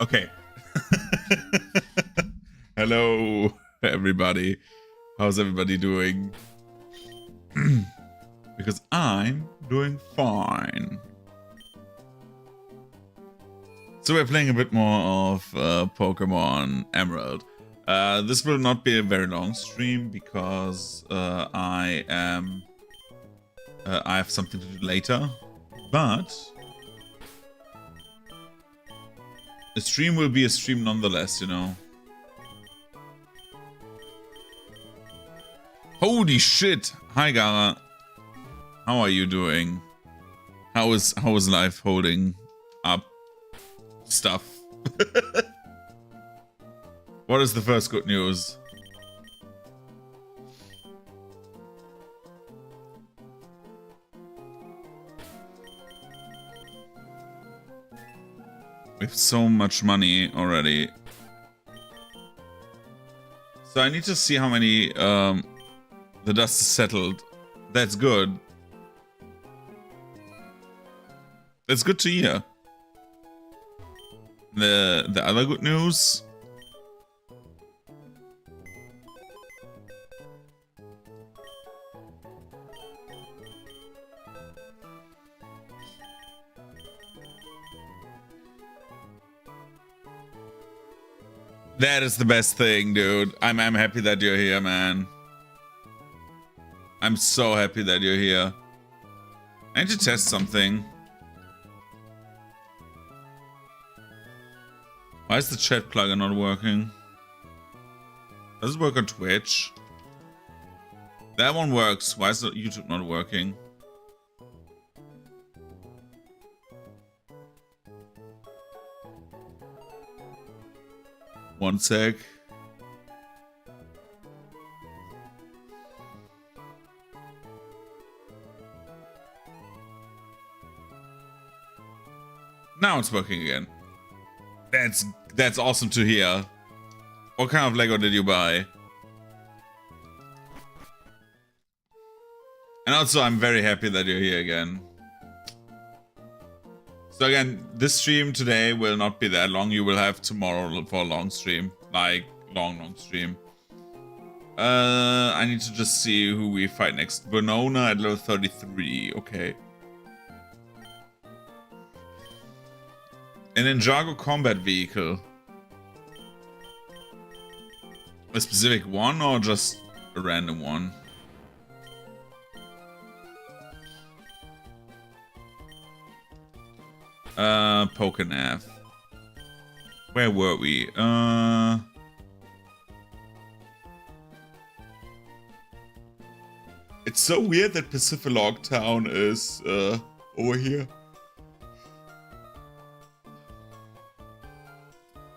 Okay. Hello, everybody. How's everybody doing? Because I'm doing fine. So we're playing a bit more of Pokemon Emerald. This will not be a very long stream because I have something to do later, but a stream will be a stream nonetheless, you know. Holy shit! Hi Gara. How are you doing? How is life holding up stuff? What is the first good news? We have so much money already. So I need to see how many the dust is settled. That's good. That's good to hear. The other good news. That is the best thing, dude. I'm happy that you're here, man. I'm so happy that you're here. I need to test something. Why is the chat plugin not working? Does it work on Twitch? That one works. Why is YouTube not working? One sec. Now it's working again. That's awesome to hear. What kind of Lego did you buy? And also, I'm very happy that you're here again. So again, this stream today will not be that long. You will have tomorrow for a long stream. Like, long stream. I need to just see who we fight next. Venona at level 33. Okay. An Ninjago combat vehicle. A specific one or just a random one? Pokenav. Where were we? It's so weird that Pacific Town is over here.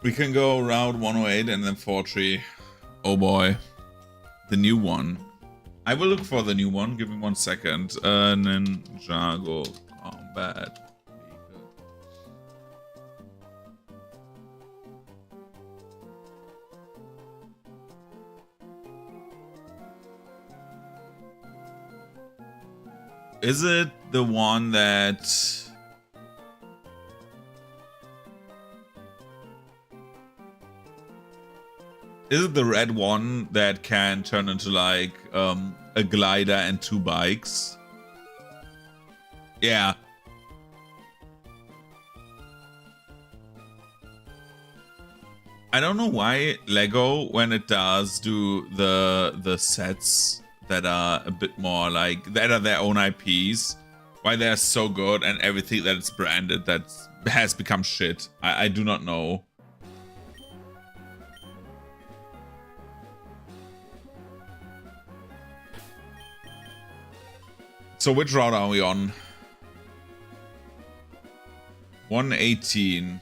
We can go Route 108 and then Fortree. Oh boy. The new one. I will look for the new one. Give me 1 second. Ninjago combat. Is it the one that... Is it the red one that can turn into like a glider and 2 bikes? Yeah. I don't know why Lego, when it does do the sets that are a bit more like, that are their own IPs, why they're so good, and everything that it's branded that has become shit. I do not know. So which route are we on? 118.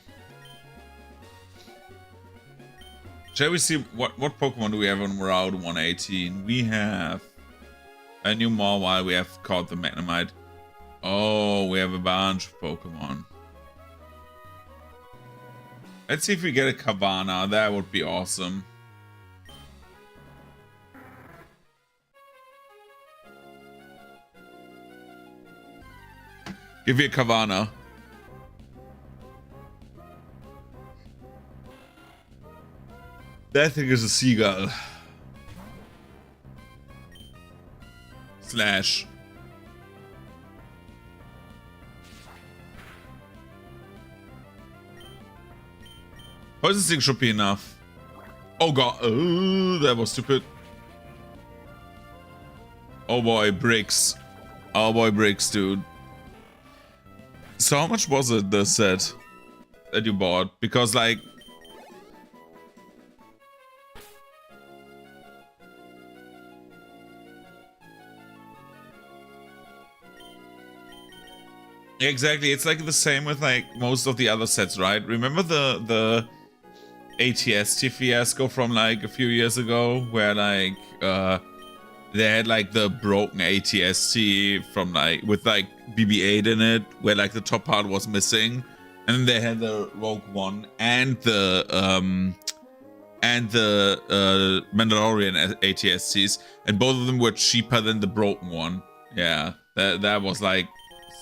Shall we see what Pokemon do we have on Route 118? We have a new Mawile. We have caught the Magnemite. Oh, we have a bunch of Pokemon. Let's see if we get a Kavana. That would be awesome. Give me a Kavana. That thing is a seagull. Slash. Poison Sting should be enough. Oh god. Oh, that was stupid. Oh boy, bricks. Oh boy, bricks, dude. So how much was it, the set that you bought? Because like... Exactly, it's like the same with like most of the other sets, right? Remember the ATST fiasco from like a few years ago, where like they had like the broken ATST from like with like BB-8 in it, where like the top part was missing, and then they had the Rogue One and the Mandalorian ATSTs, and both of them were cheaper than the broken one. Yeah, that was like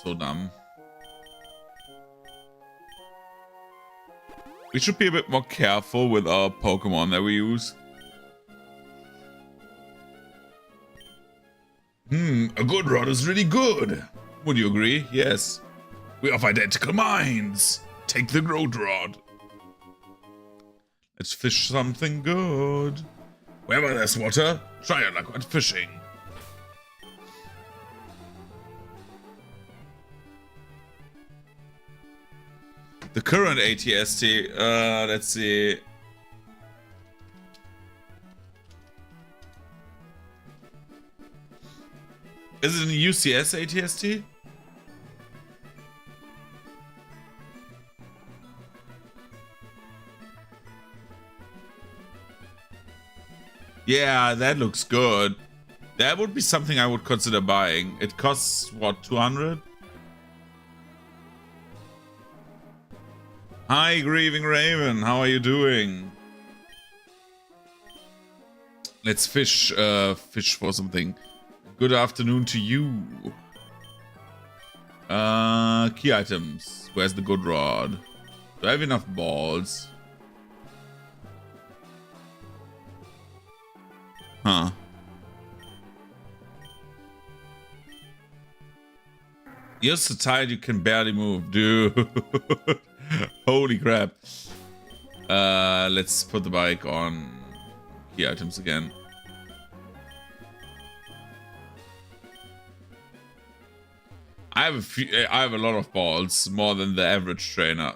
so dumb. We should be a bit more careful with our Pokemon that we use. A good rod is really good. Would you agree? Yes. We have identical minds. Take the Growth Rod. Let's fish something good. Wherever there's water, try your luck at fishing. The current ATST, let's see. Is it an UCS ATST? Yeah, that looks good. That would be something I would consider buying. It costs, what, 200? Hi, Grieving Raven. How are you doing? Let's fish for something. Good afternoon to you. Key items. Where's the good rod? Do I have enough balls? Huh. You're so tired you can barely move, dude. Holy crap. Let's put the bike on key items again. I have a lot of balls, more than the average trainer.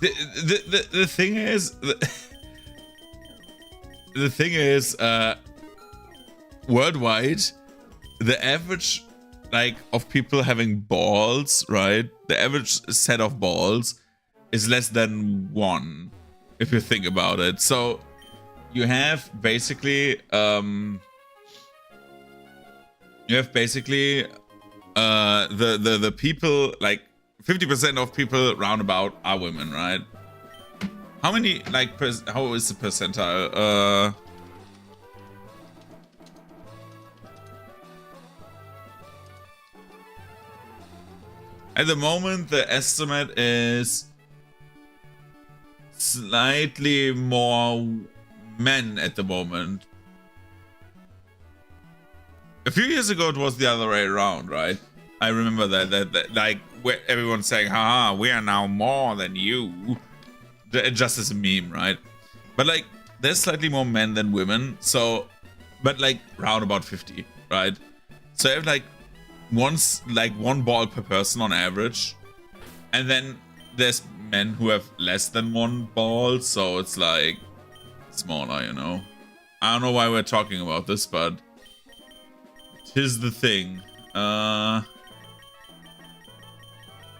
The thing is, the thing is, worldwide, the average like of people having balls, right? The average set of balls is less than 1, if you think about it. So you have basically the people, like 50% of people roundabout are women, right? How many, like, how is the percentile? At the moment, the estimate is slightly more men at the moment. A few years ago, it was the other way around, right? I remember that like, where everyone's saying, haha, we are now more than you. Just as a meme, right? But like, there's slightly more men than women, so, but like, round about 50, right? So I have like, one ball per person on average, and then there's men who have less than 1 ball, so it's like smaller, you know. I don't know why we're talking about this, but 'tis the thing.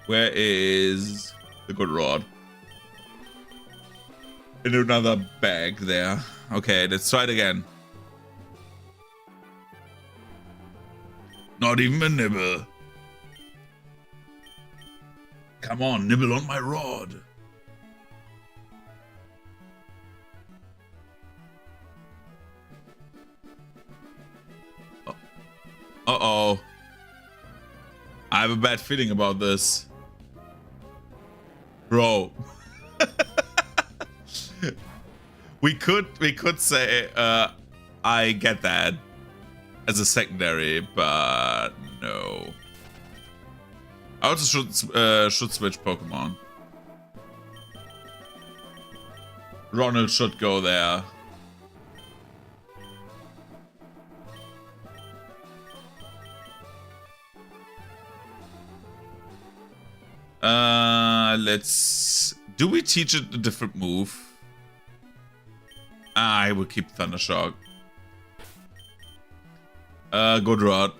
Where is the good rod? In another bag there. Okay, let's try it again. Not even a nibble. Come on, nibble on my rod. I have a bad feeling about this. Bro. we could say I get that as a secondary, but no. I also should switch Pokemon. Ronald should go there. Let's... Do we teach it a different move? I will keep Thundershock. Good Rod.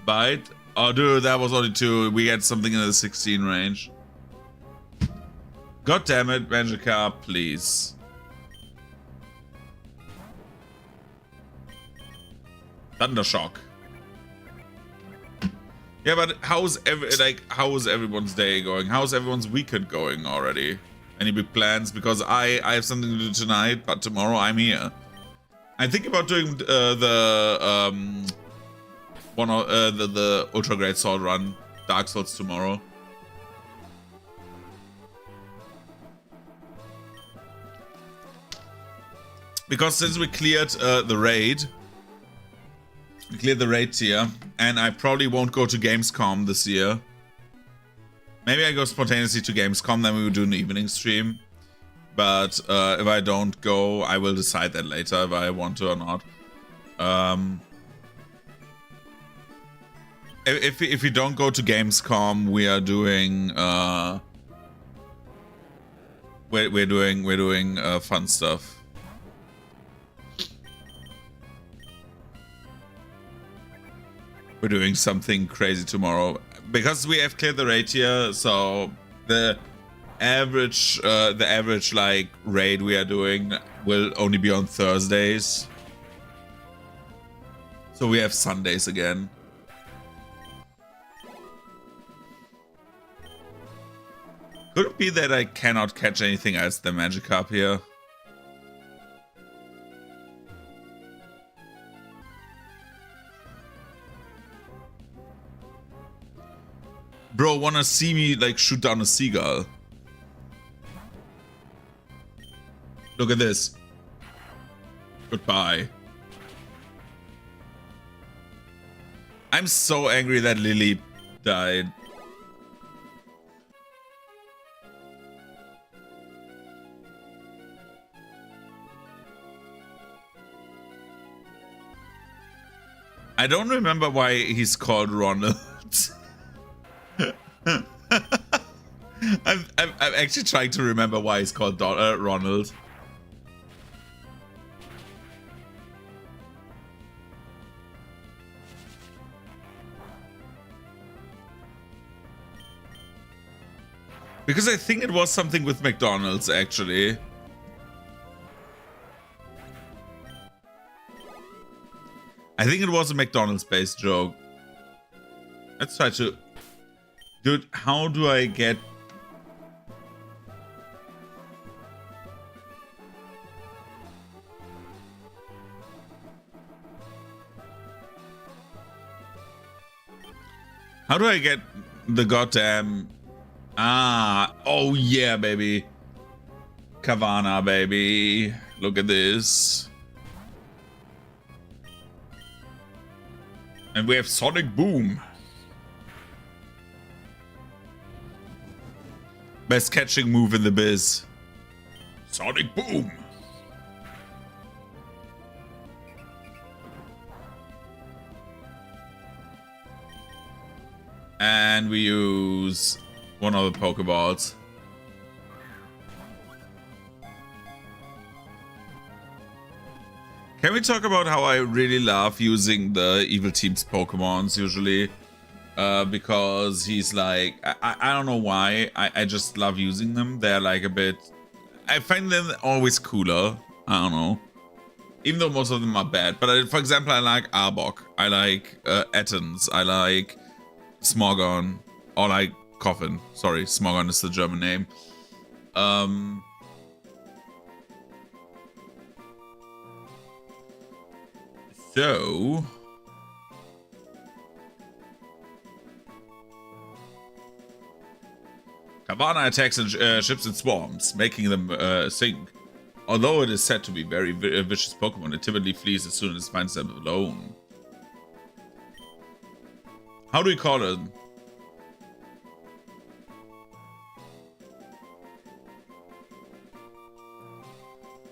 Bite. Oh, dude, that was only 2. We get something in the 16 range. God damn it, Magikarp, please. Thundershock. Yeah, but how's everyone's day going? How's everyone's weekend going already? Any big plans? Because I have something to do tonight, but tomorrow I'm here. I think about doing the Ultra Great Sword run, Dark Souls tomorrow. Because since we cleared the raid, we cleared the raid tier, and I probably won't go to Gamescom this year. Maybe I go spontaneously to Gamescom, then we will do an evening stream. But if I don't go, I will decide that later if I want to or not. If we don't go to Gamescom, we are doing we're doing fun stuff. We're doing something crazy tomorrow because we have cleared the raid here. So the average like raid we are doing will only be on Thursdays. So we have Sundays again. Could it be that I cannot catch anything else than Magikarp here? Bro, wanna see me like shoot down a seagull? Look at this. Goodbye. I'm so angry that Lily died. I don't remember why he's called Ronald. I'm actually trying to remember why he's called Ronald. Because I think it was something with McDonald's, actually. I think it was a McDonald's-based joke. Let's try to... Dude, how do I get... How do I get the goddamn... Ah, oh yeah, baby. Kavana, baby. Look at this. And we have Sonic Boom. Best catching move in the biz. Sonic Boom. And we use one of the Pokeballs. Can we talk about how I really love using the Evil Team's Pokemons usually? Because he's like, I don't know why, I just love using them. They're like a bit, I find them always cooler. I don't know. Even though most of them are bad. But for example, I like Arbok. I like Ettins. I like Smogon. Or like Coffin. Sorry, Smogon is the German name. So... Kavana attacks ships in swarms, making them sink. Although it is said to be very vicious Pokemon, it typically flees as soon as it finds them alone. How do we call it?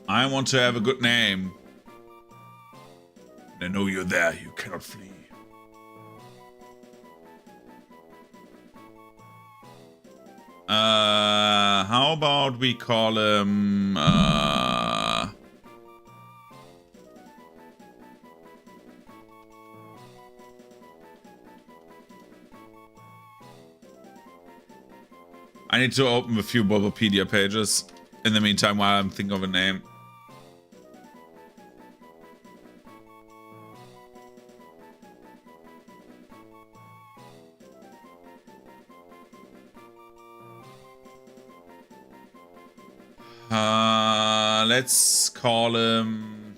I want to have a good name. I know you're there, you cannot flee. How about we call him, I need to open a few Bulbapedia pages in the meantime while I'm thinking of a name. Let's call him...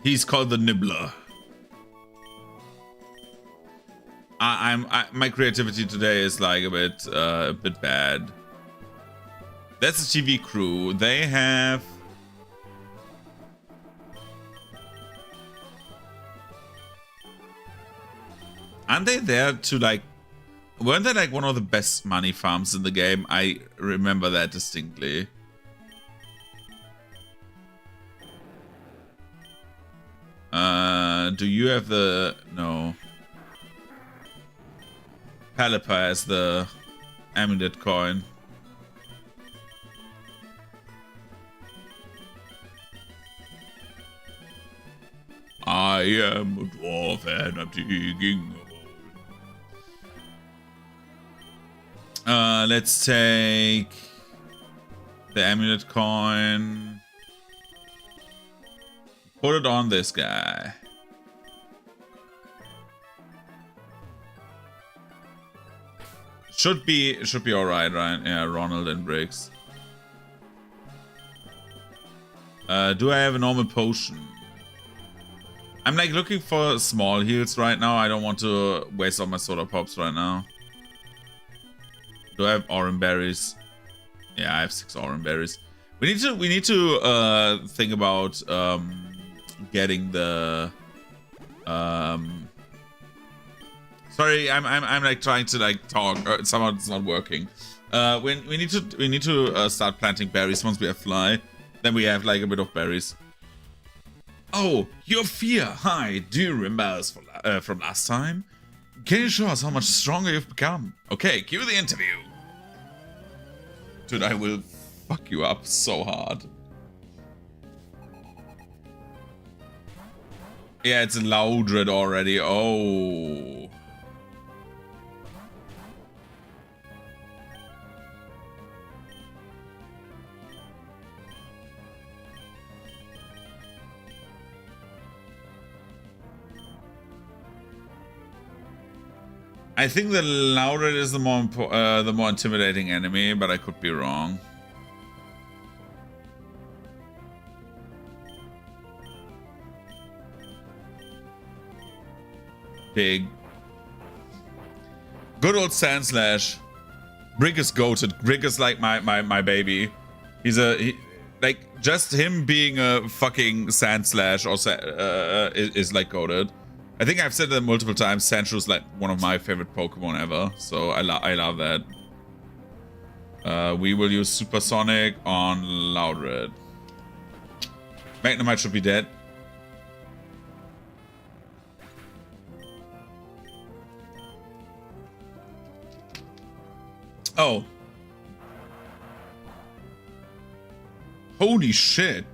He's called the Nibbler. My creativity today is like a bit bad. That's the TV crew. They have... Aren't they there to like... Weren't they like one of the best money farms in the game? I remember that distinctly. Do you have the... No. Palipa has the amulet coin. I am a dwarf and I'm digging a hole. Let's take the amulet coin. Put it on this guy. Should be alright, right? Yeah, Ronald and Briggs. Do I have a normal potion? I'm like looking for small heals right now. I don't want to waste all my soda pops right now. Do I have orange berries? Yeah, I have 6 orange berries. We need to think about getting the sorry, I'm like trying to like talk. Somehow it's not working. We need to start planting berries once we have fly. Then we have like a bit of berries. Oh, your fear. Hi, do you remember us from last time? Can you show us how much stronger you've become? Okay, cue the interview. Dude, I will fuck you up so hard. Yeah, it's Loudred already. Oh. I think the Loudred is the more intimidating enemy, but I could be wrong. Big. Good old Sandslash. Brick is goated. Brick is like my baby. Like just him being a fucking Sandslash or is like goated. I think I've said that multiple times. Sandshrew is like one of my favorite Pokemon ever, so I love that. We will use Supersonic on Loudred. Magnemite should be dead. Oh. Holy shit.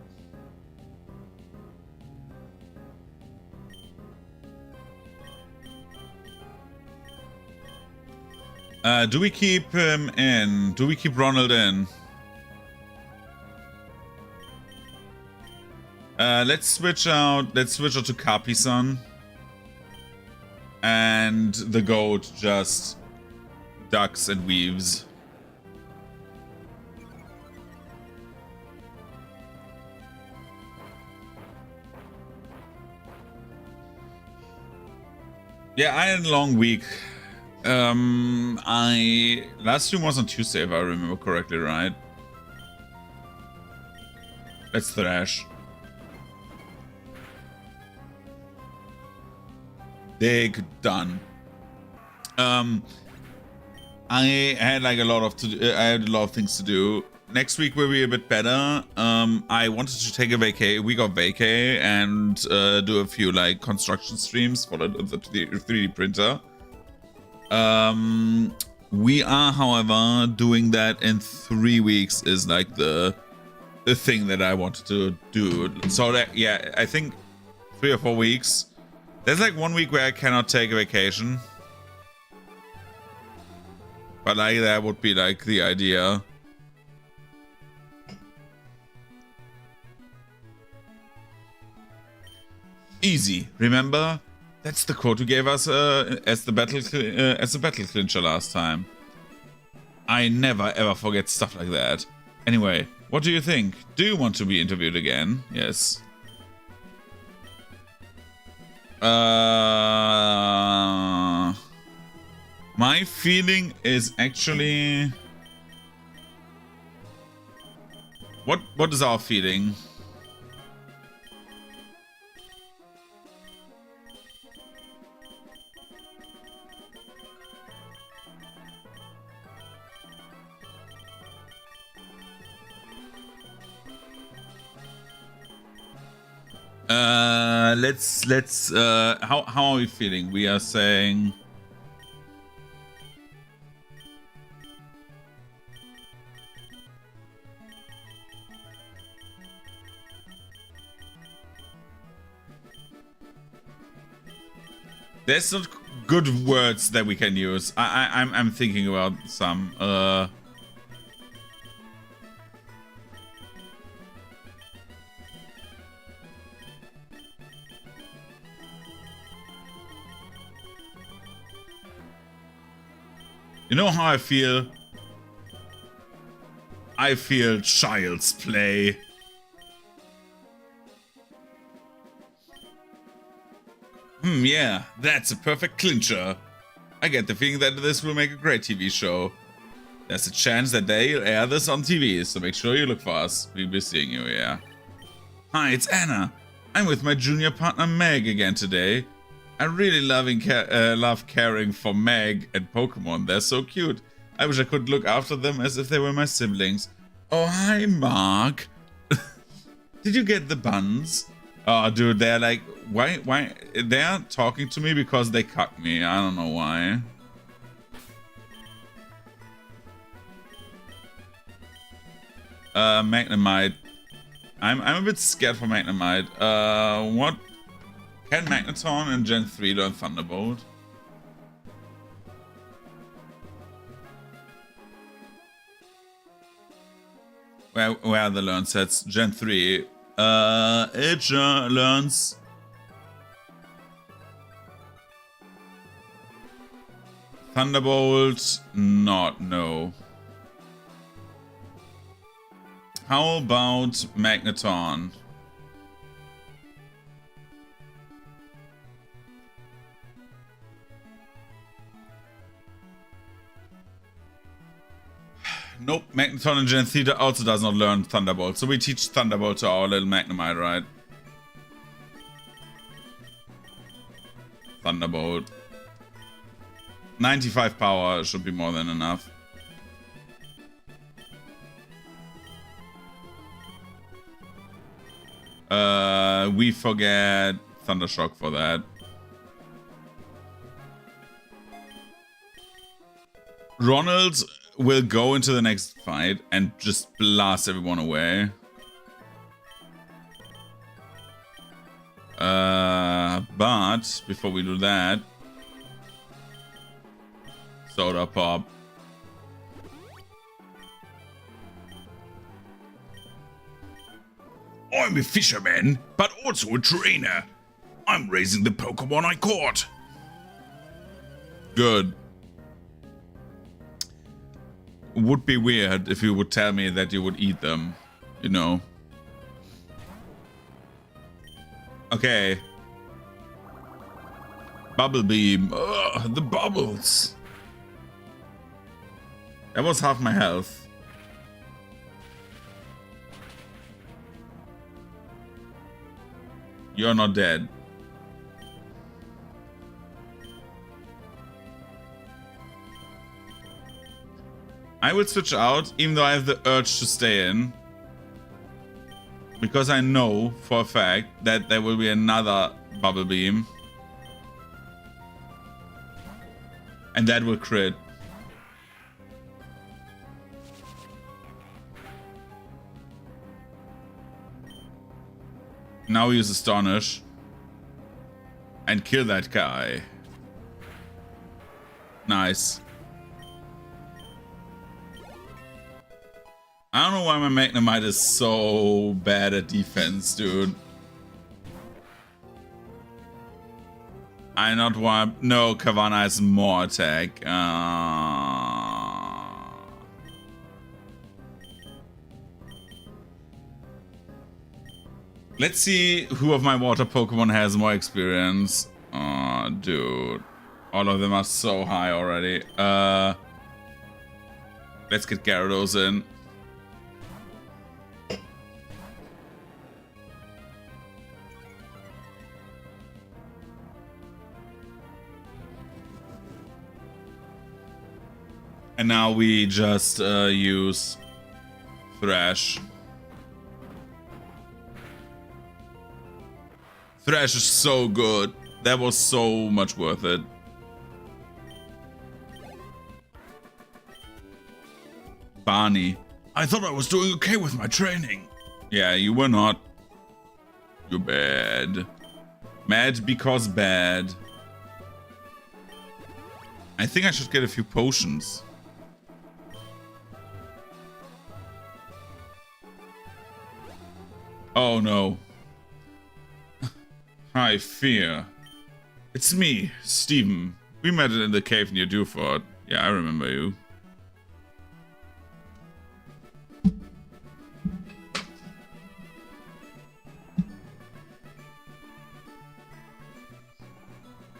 Do we keep him in? Do we keep Ronald in? Let's switch out to Capi-san. And and the goat just ducks and weaves. Yeah, I had a long week. Last stream was on Tuesday, if I remember correctly, right? Let's thrash. Dig done. I had like a lot of things to do. Next week will be a bit better. I wanted to take a week of vacay and do a few like construction streams for the 3D printer. We are, however, doing that in 3 weeks is like the thing that I wanted to do. So that, yeah, I think 3 or 4 weeks. There's like 1 week where I cannot take a vacation. But like that would be like the idea. Easy. Remember? That's the quote you gave us as the battle clincher last time. I never ever forget stuff like that. Anyway, what do you think? Do you want to be interviewed again? Yes. My feeling is actually... What is our feeling? Let's how are we feeling? We are saying there's not good words that we can use. I'm thinking about some you know how I feel? I feel child's play. Yeah, that's a perfect clincher. I get the feeling that this will make a great TV show. There's a chance that they'll air this on TV, so make sure you look for us. We'll be seeing you, yeah. Hi, it's Anna. I'm with my junior partner Meg again today. I really love caring for Meg and Pokemon. They're so cute. I wish I could look after them as if they were my siblings. Oh, hi, Mark. Did you get the buns? Oh, dude, they're like, why? They're talking to me because they cuck me. I don't know why. Magnemite. I'm a bit scared for Magnemite. What? Can Magneton in Gen 3 learn Thunderbolt? Where are the learn sets? Gen 3. It learns... Thunderbolt? Not, no. How about Magneton? Nope, Magneton in Gen 3 also does not learn Thunderbolt, so we teach Thunderbolt to our little Magnemite, right? Thunderbolt. 95 power should be more than enough. We forget Thundershock for that. Ronald will go into the next fight and just blast everyone away. But before we do that, Soda Pop. I'm a fisherman, but also a trainer. I'm raising the Pokemon I caught. Good. Would be weird if you would tell me that you would eat them, you know. Okay. Bubble beam. Ugh, the bubbles. That was half my health. You're not dead. I will switch out, even though I have the urge to stay in. Because I know for a fact that there will be another bubble beam. And that will crit. Now use Astonish. And kill that guy. Nice. I don't know why my Magnemite is so bad at defense, dude. I not want... No, Kavana has more attack. Let's see who of my water Pokemon has more experience. Oh, dude. All of them are so high already. Let's get Gyarados in. And now we just use Thrash. Thrash is so good. That was so much worth it. Barney. I thought I was doing okay with my training. Yeah, you were not. You're bad. Mad because bad. I think I should get a few potions. Oh no. Hi, Fear. It's me, Steven. We met in the cave near Dewford. Yeah, I remember you.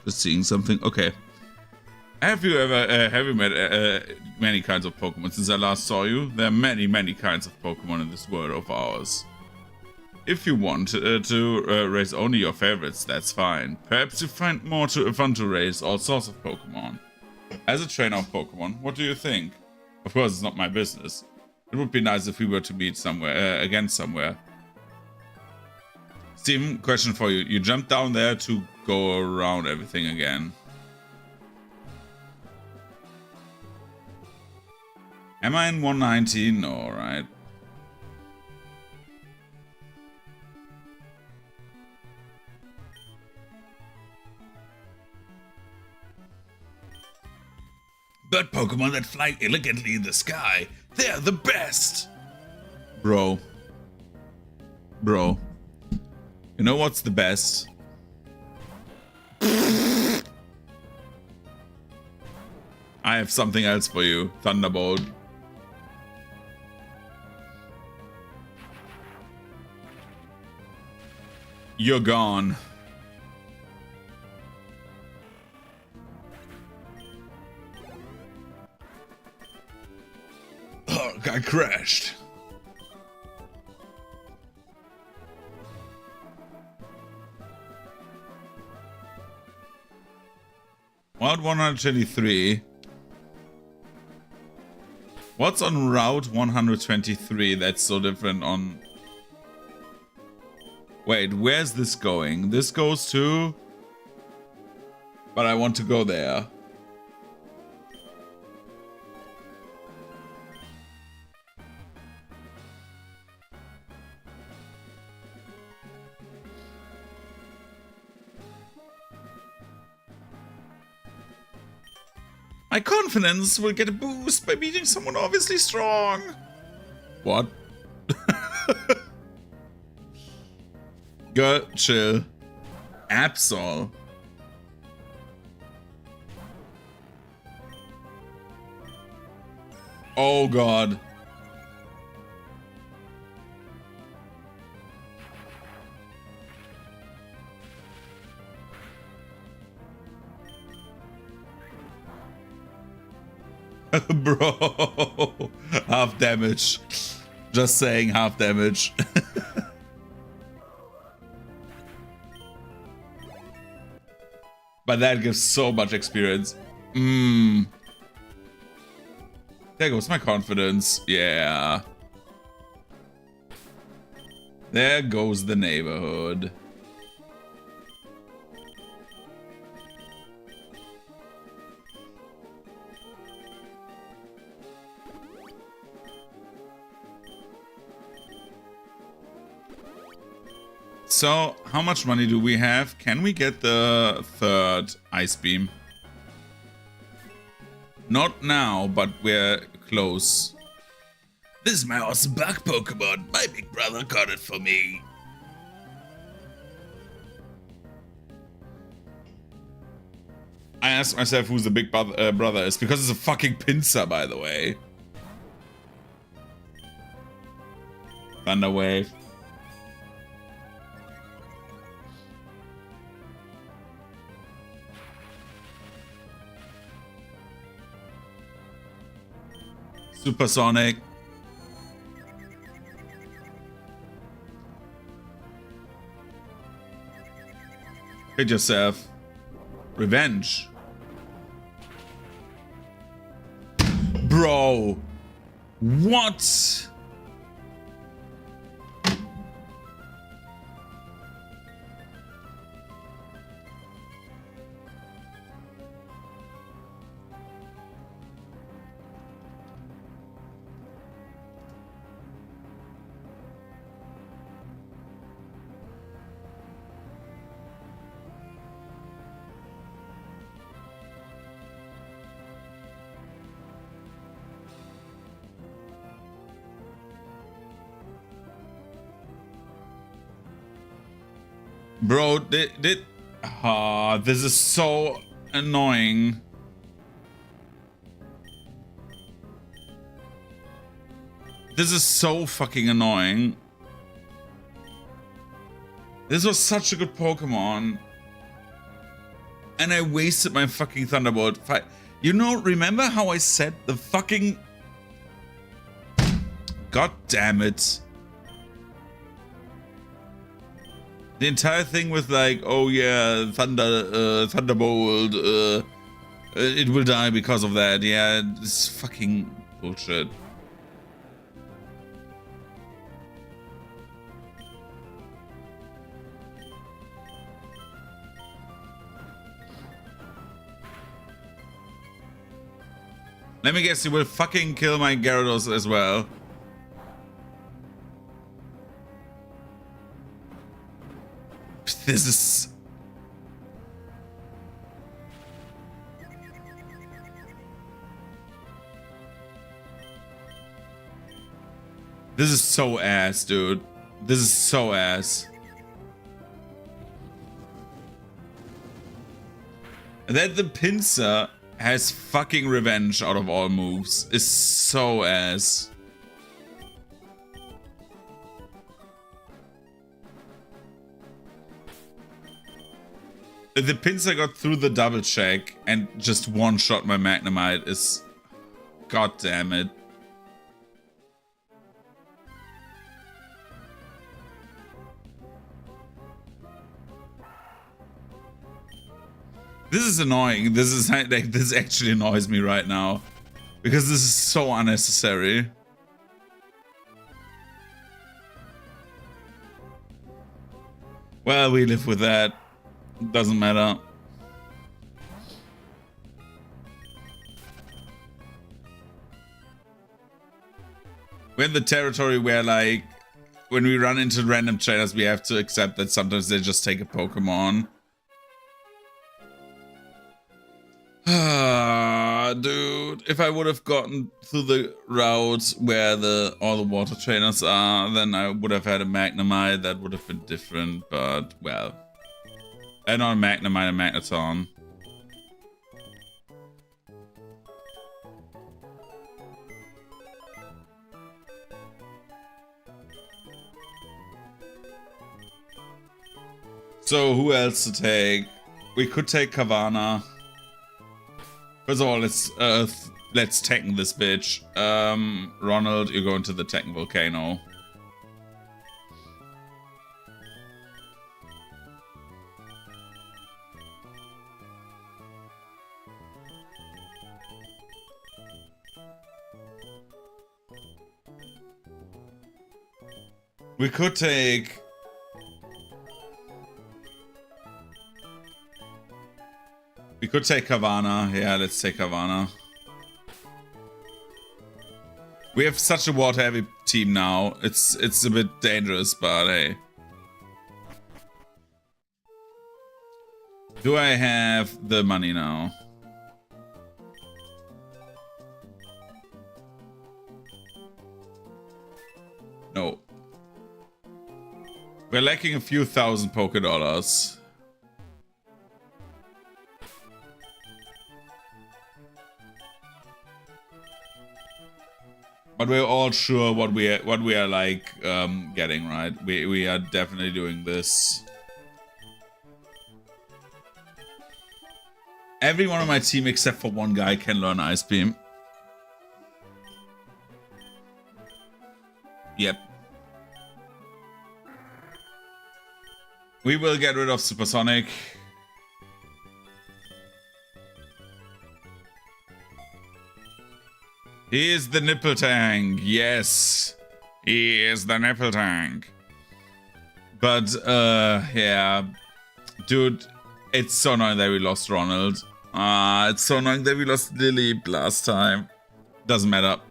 Just seeing something. Okay. Have you met many kinds of Pokemon since I last saw you? There are many kinds of Pokemon in this world of ours. If you want to raise only your favorites, that's fine. Perhaps you find more fun to raise all sorts of Pokemon. As a trainer of Pokemon, what do you think? Of course, it's not my business. It would be nice if we were to meet somewhere again somewhere. Steven, question for you. You jumped down there to go around everything again. Am I in 119? No, right? Bird Pokemon that fly elegantly in the sky. They're the best! Bro. Bro. You know what's the best? I have something else for you, Thunderbolt. You're gone. Oh, I crashed. Route 123. What's on Route 123 that's so different on... Wait, where's this going? This goes to... But I want to go there. My confidence will get a boost by beating someone obviously strong. What? Girl, chill. Absol. Oh god. Bro, half damage. Just saying, half damage. But that gives so much experience. There goes my confidence. Yeah. There goes the neighborhood. So, how much money do we have? Can we get the third ice beam? Not now, but we're close. This is my awesome bug Pokemon. My big brother got it for me. I asked myself who's the big brother is, because it's a fucking pincer, by the way. Thunder Wave. Supersonic. Hit yourself. Revenge. Bro. What? Bro, this is so annoying. This is so fucking annoying. This was such a good Pokemon. And I wasted my fucking Thunderbolt fight. You know, remember how I said the fucking... God damn it. The entire thing with like, oh yeah, Thunderbolt, it will die because of that. Yeah, it's fucking bullshit. Let me guess, you will fucking kill my Gyarados as well. This is... This is so ass, dude. This is so ass. That the Pinsir has fucking revenge out of all moves is so ass. The Pinsir got through the double check and just one-shot my Magnemite is... God damn it. This is annoying. This is like, this actually annoys me right now. Because this is so unnecessary. Well, we live with that. Doesn't matter. We're in the territory where, like, when we run into random trainers, we have to accept that sometimes they just take a Pokemon. Dude, if I would have gotten through the route where all the water trainers are, then I would have had a Magnemite. That would have been different, but, well. And not a Magnemite, a Magneton. So who else to take? We could take Kavana. First of all, let's Tekken this bitch. Ronald, you're going to the Tekken volcano. We could take... We could take Kavana. Yeah, let's take Kavana. We have such a water-heavy team now. It's a bit dangerous, but hey. Do I have the money now? No. We're lacking a few thousand Poké Dollars. But we're all sure what we are like getting, right? We are definitely doing this. Everyone on my team except for one guy can learn Ice Beam. Yep. We will get rid of Supersonic. He is the nipple tank. Yes. He is the nipple tank. But, yeah. Dude, it's so annoying that we lost Ronald. It's so annoying that we lost Lily last time. Doesn't matter.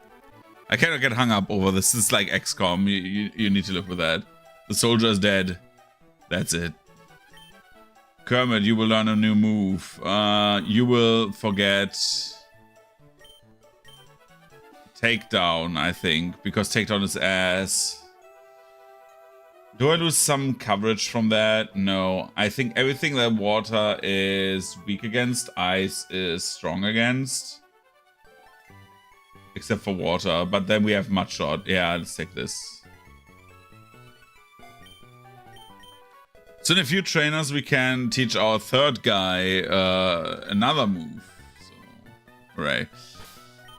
I cannot get hung up over this. This is like XCOM. You need to live with that. The soldier is dead. That's it. Kermit, you will learn a new move. You will forget... Takedown, I think, because takedown is ass. Do I lose some coverage from that? No. I think everything that water is weak against, ice is strong against. Except for water, but then we have mud shot. Yeah, let's take this. So in a few trainers we can teach our third guy another move. So, hooray.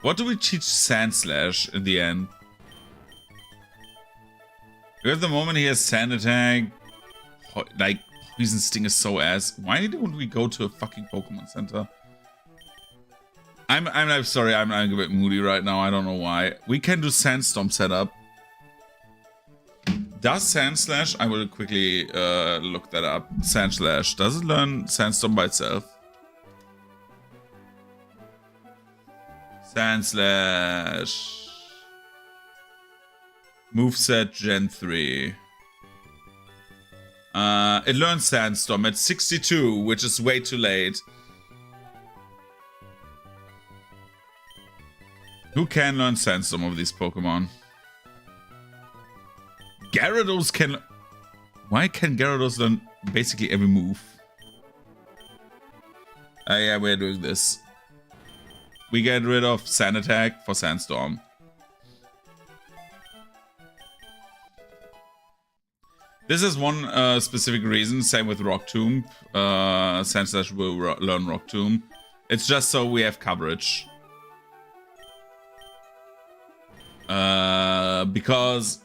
What do we teach Sand Slash in the end? Because at the moment he has Sand Attack. Like, Poison Sting is so ass. Why don't we go to a fucking Pokemon Center? I'm sorry, I'm a bit moody right now. I don't know why. We can do Sandstorm setup. Does Sand Slash? I will quickly look that up. Sand Slash. Does it learn Sandstorm by itself? Sand Slash. Moveset Gen 3. It learns Sandstorm at 62, which is way too late. Who can learn Sandstorm of these Pokemon? Gyarados can... Why can Gyarados learn basically every move? Yeah, we're doing this. We get rid of Sand Attack for Sandstorm. This is one specific reason. Same with Rock Tomb. Sand Slash will learn Rock Tomb. It's just so we have coverage. Because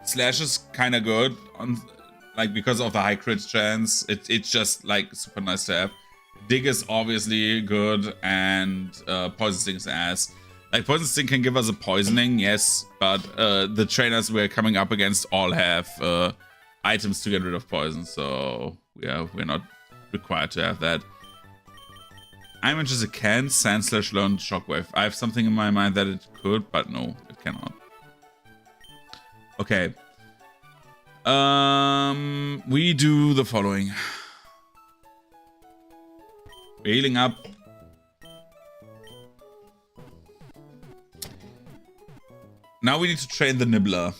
Slash is kind of good on, like, because of the high crit chance. It's just like super nice to have. Dig is obviously good, and Poison Sting is ass. Like, Poison Sting can give us a poisoning, yes, but the trainers we're coming up against all have items to get rid of poison, so yeah, we're not required to have that. I'm interested, can Sand Slash learn Shockwave? I have something in my mind that it could, but no, it cannot. Okay. We do the following. We're healing up. Now we need to train the Nibbler.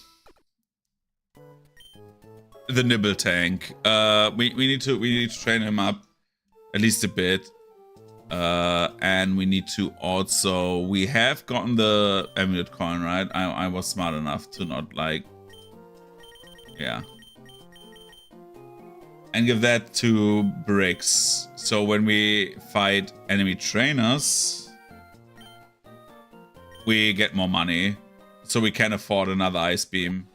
The Nibble tank. We need to train him up at least a bit. And we need to also... We have gotten the amulet coin, right? I was smart enough to not, like... Yeah. and give that to bricks. So when we fight enemy trainers, we get more money. So we can afford another ice beam.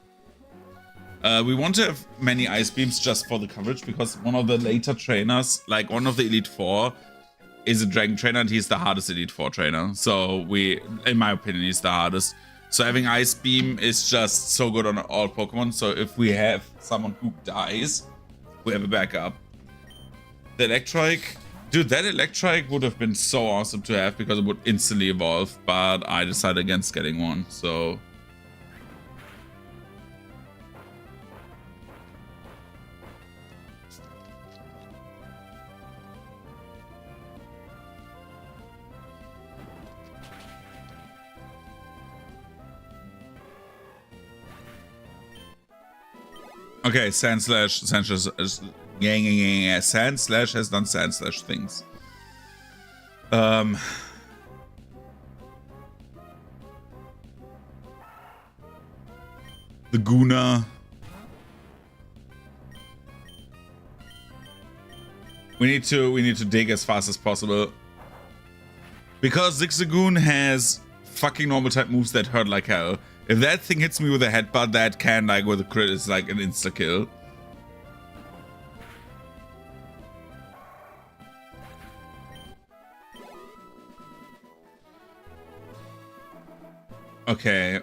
We want to have many ice beams just for the coverage, because one of the later trainers, like one of the Elite Four, is a dragon trainer, and he's the hardest Elite Four trainer. So in my opinion, he's the hardest. So having ice beam is just so good on all Pokemon. So if we have someone who dies, we have a backup. The Electrike, dude, that Electrike would have been so awesome to have because it would instantly evolve, but I decided against getting one. So okay, Sandslash has done Sandslash things. The Guna. We need to dig as fast as possible, because Zigzagoon has fucking normal type moves that hurt like hell. If that thing hits me with a headbutt, that can, like, with a crit, is like an insta-kill. Okay,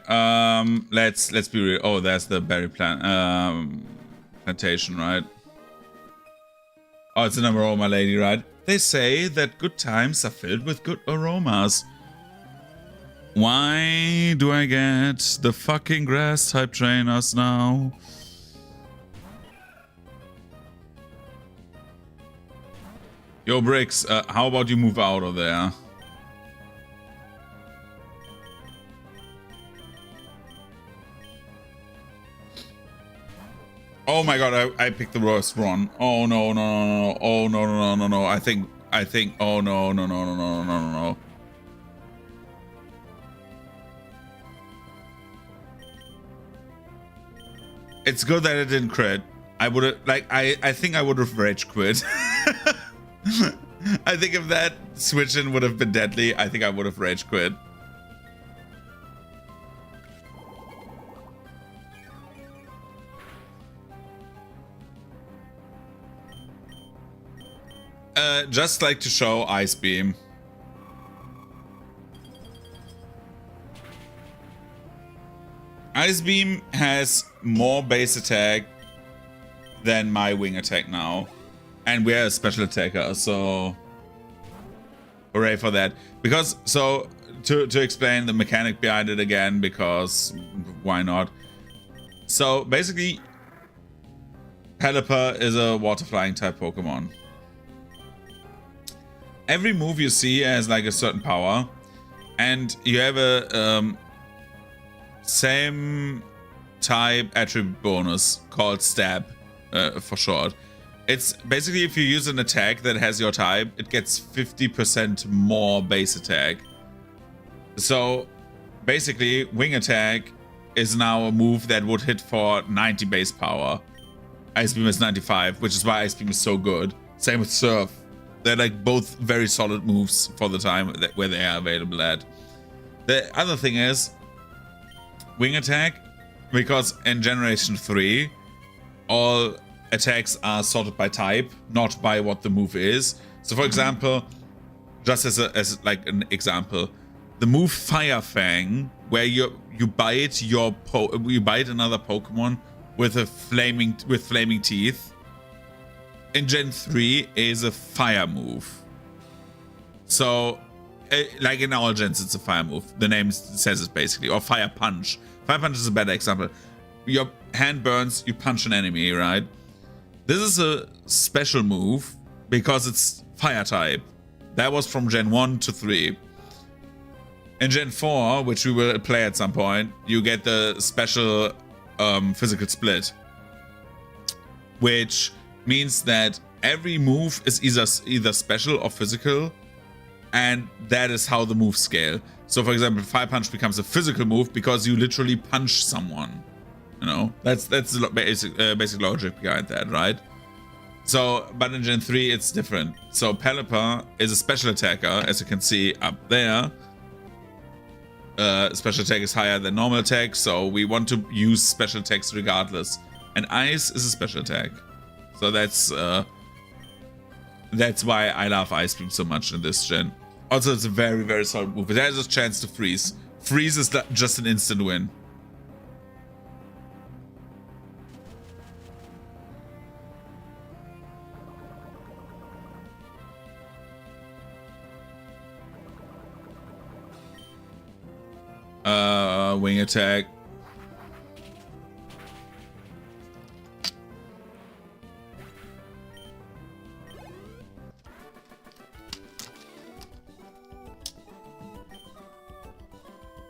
let's be real. Oh, there's the berry plantation, right? Oh, it's an aroma lady, right? They say that good times are filled with good aromas. Why do I get the fucking grass type trainers now? Yo, Bricks, how about you move out of there? Oh my god, I picked the worst one. Oh no, no, no, no, oh no, no, no, no, no. I think, oh no, no, no, no, no, no, no, no. It's good that it didn't crit. I would have, like, I think I would have rage quit. I think if that switch in would have been deadly, I think I would have rage quit. Just like to show Ice Beam. Ice Beam has more base attack than my wing attack now. And we're a special attacker, so hooray for that. Because, so, to explain the mechanic behind it again, because why not? So, basically, Pelipper is a water flying type Pokemon. Every move you see has like a certain power, and you have a same type attribute bonus called Stab, for short. It's basically if you use an attack that has your type, it gets 50% more base attack. So basically, Wing Attack is now a move that would hit for 90 base power. Ice Beam is 95, which is why Ice Beam is so good. Same with Surf. They're like both very solid moves for the time where they are available at. The other thing is Wing Attack, because in Generation 3, all attacks are sorted by type, not by what the move is. So for example, just as like an example, the move Fire Fang, where you bite another Pokemon with flaming teeth, in Gen 3 is a fire move. So, like in all gens, it's a fire move. The name says it basically. Or Fire Punch. Fire Punch is a better example. Your hand burns, you punch an enemy, right? This is a special move because it's fire type. That was from Gen 1 to 3. In Gen 4, which we will play at some point, you get the special physical split, which means that every move is either special or physical, and that is how the moves scale. So for example, Fire Punch becomes a physical move because you literally punch someone. You know, that's the basic logic behind that, right? So, but in Gen 3, it's different. So Pelipper is a special attacker, as you can see up there. Special attack is higher than normal attack, so we want to use special attacks regardless. And Ice is a special attack. So that's why I love Ice Beam so much in this gen. Also, it's a very, very solid move. There's a chance to freeze. Freeze is just an instant win. Wing attack.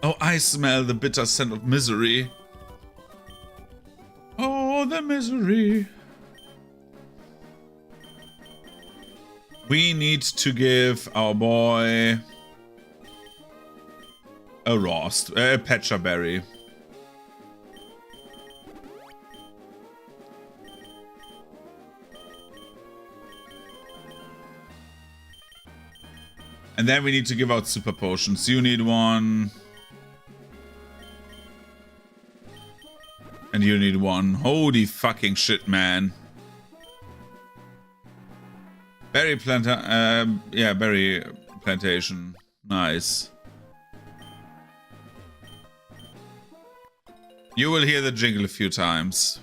Oh, I smell the bitter scent of misery. Oh, the misery. We need to give our boy a roast, a Pecha Berry. And then we need to give out super potions. You need one. And you need one. Holy fucking shit, man. Berry berry plantation. Nice. You will hear the jingle a few times.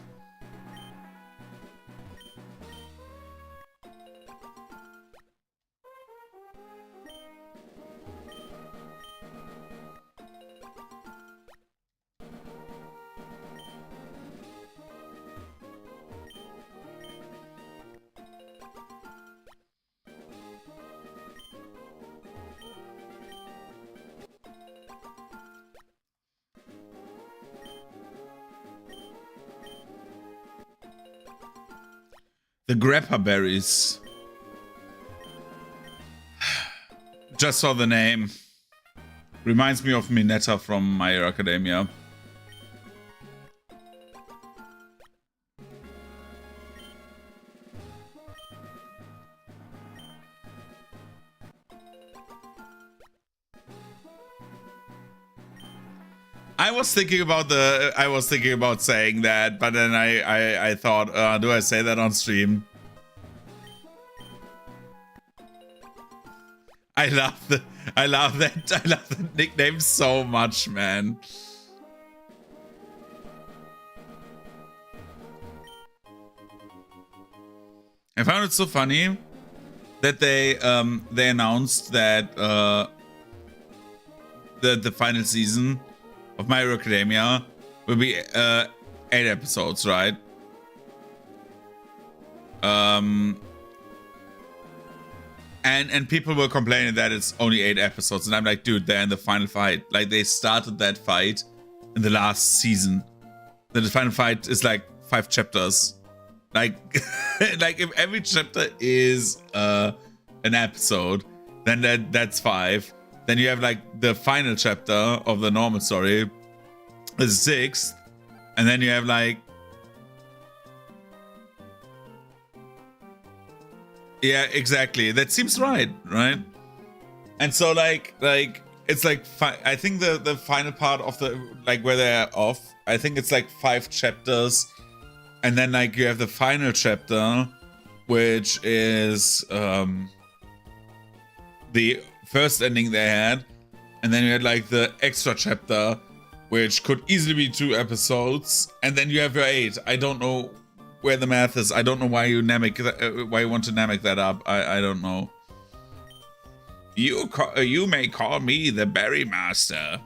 The grappa berries. Just saw the name. Reminds me of Minetta from My Hero Academia. I was thinking about saying that, but then I thought, do I say that on stream? I love that nickname so much, man. I found it so funny that they announced that the final season of My Hero Academia will be 8 episodes, right? And people were complaining that it's only 8 episodes, and I'm like, dude, they're in the final fight. Like, they started that fight in the last season. The final fight is like 5 chapters. Like, like if every chapter is an episode, then that's 5. Then you have like the final chapter of the normal story is 6, and then you have like, yeah, exactly. That seems right? And so like it's like I think the final part of the like where they're off, I think it's like 5 chapters, and then like you have the final chapter, which is the first ending they had, and then you had like the extra chapter, which could easily be 2 episodes, and then you have your 8. I don't know where the math is. I don't know why you want to Namek that up. I don't know. You may call me the Berry Master.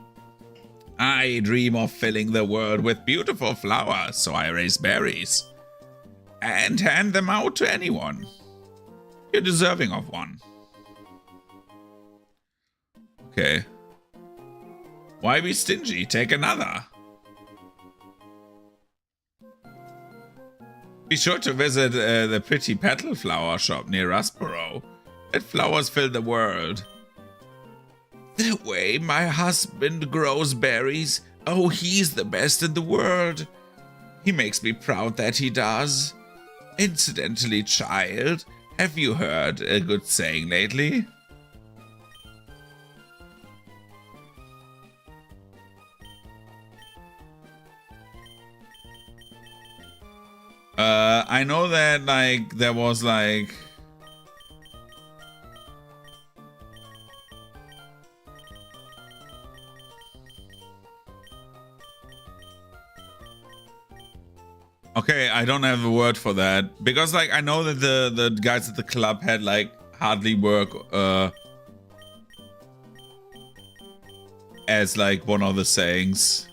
I dream of filling the world with beautiful flowers, so I raise berries and hand them out to anyone. You're deserving of one. Okay. Why be stingy? Take another. Be sure to visit the pretty petal flower shop near Rusborough. Let flowers fill the world. The way my husband grows berries, oh, he's the best in the world. He makes me proud that he does. Incidentally, child, have you heard a good saying lately? I know that, like, there was, like... Okay, I don't have a word for that. Because, like, I know that the guys at the club had, like, hardly work, as, like, one of the sayings.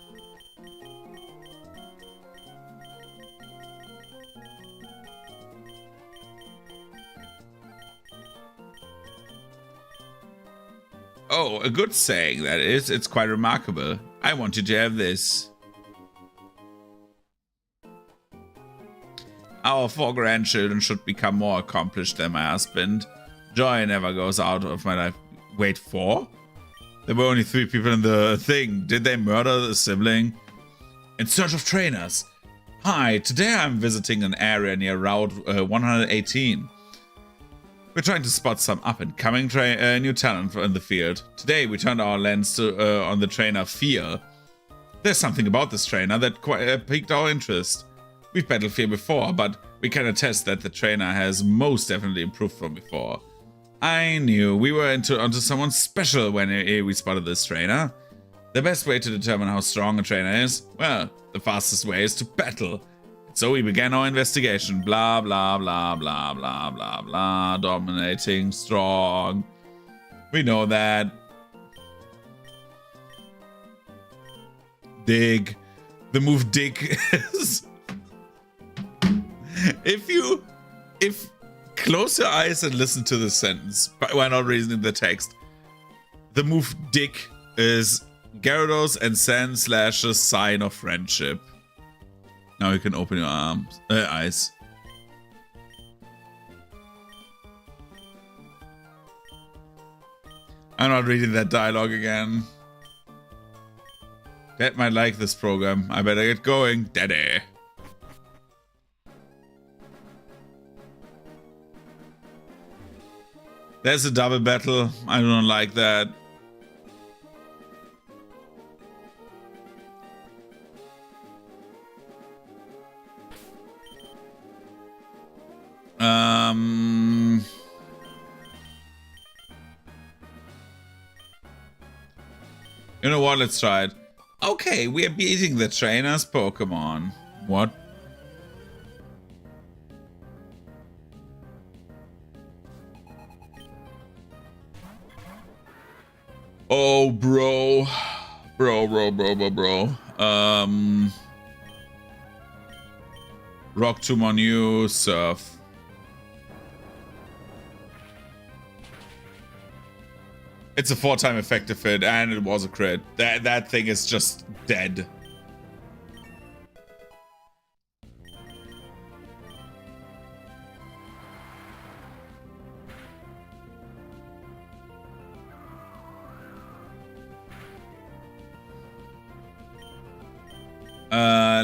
Oh, a good saying, that is. It's quite remarkable. I want you to have this. Our 4 grandchildren should become more accomplished than my husband. Joy never goes out of my life. Wait, 4? There were only 3 people in the thing. Did they murder the sibling? In search of trainers. Hi, today I'm visiting an area near Route 118. We're trying to spot some up-and-coming new talent in the field. Today we turned our lens on the trainer Fear. There's something about this trainer that quite piqued our interest. We've battled Fear before, but we can attest that the trainer has most definitely improved from before. I knew we were onto someone special when we spotted this trainer. The best way to determine how strong a trainer is, well, the fastest way is to battle. So we began our investigation. Blah, blah, blah, blah, blah, blah, blah. Dominating, strong. We know that. Dig. The move dig is... If close your eyes and listen to this sentence, but we're not reading the text. The move dig is Gyarados and Sandslash's sign of friendship. Now you can open your eyes. I'm not reading that dialogue again. Dad might like this program. I better get going, Daddy. There's a double battle. I don't like that. You know what? Let's try it. Okay, we are beating the trainer's Pokemon. What? Oh, bro. Bro. Rock Tomb on you, Surf. It's a 4-time effective hit, and it was a crit. That thing is just dead.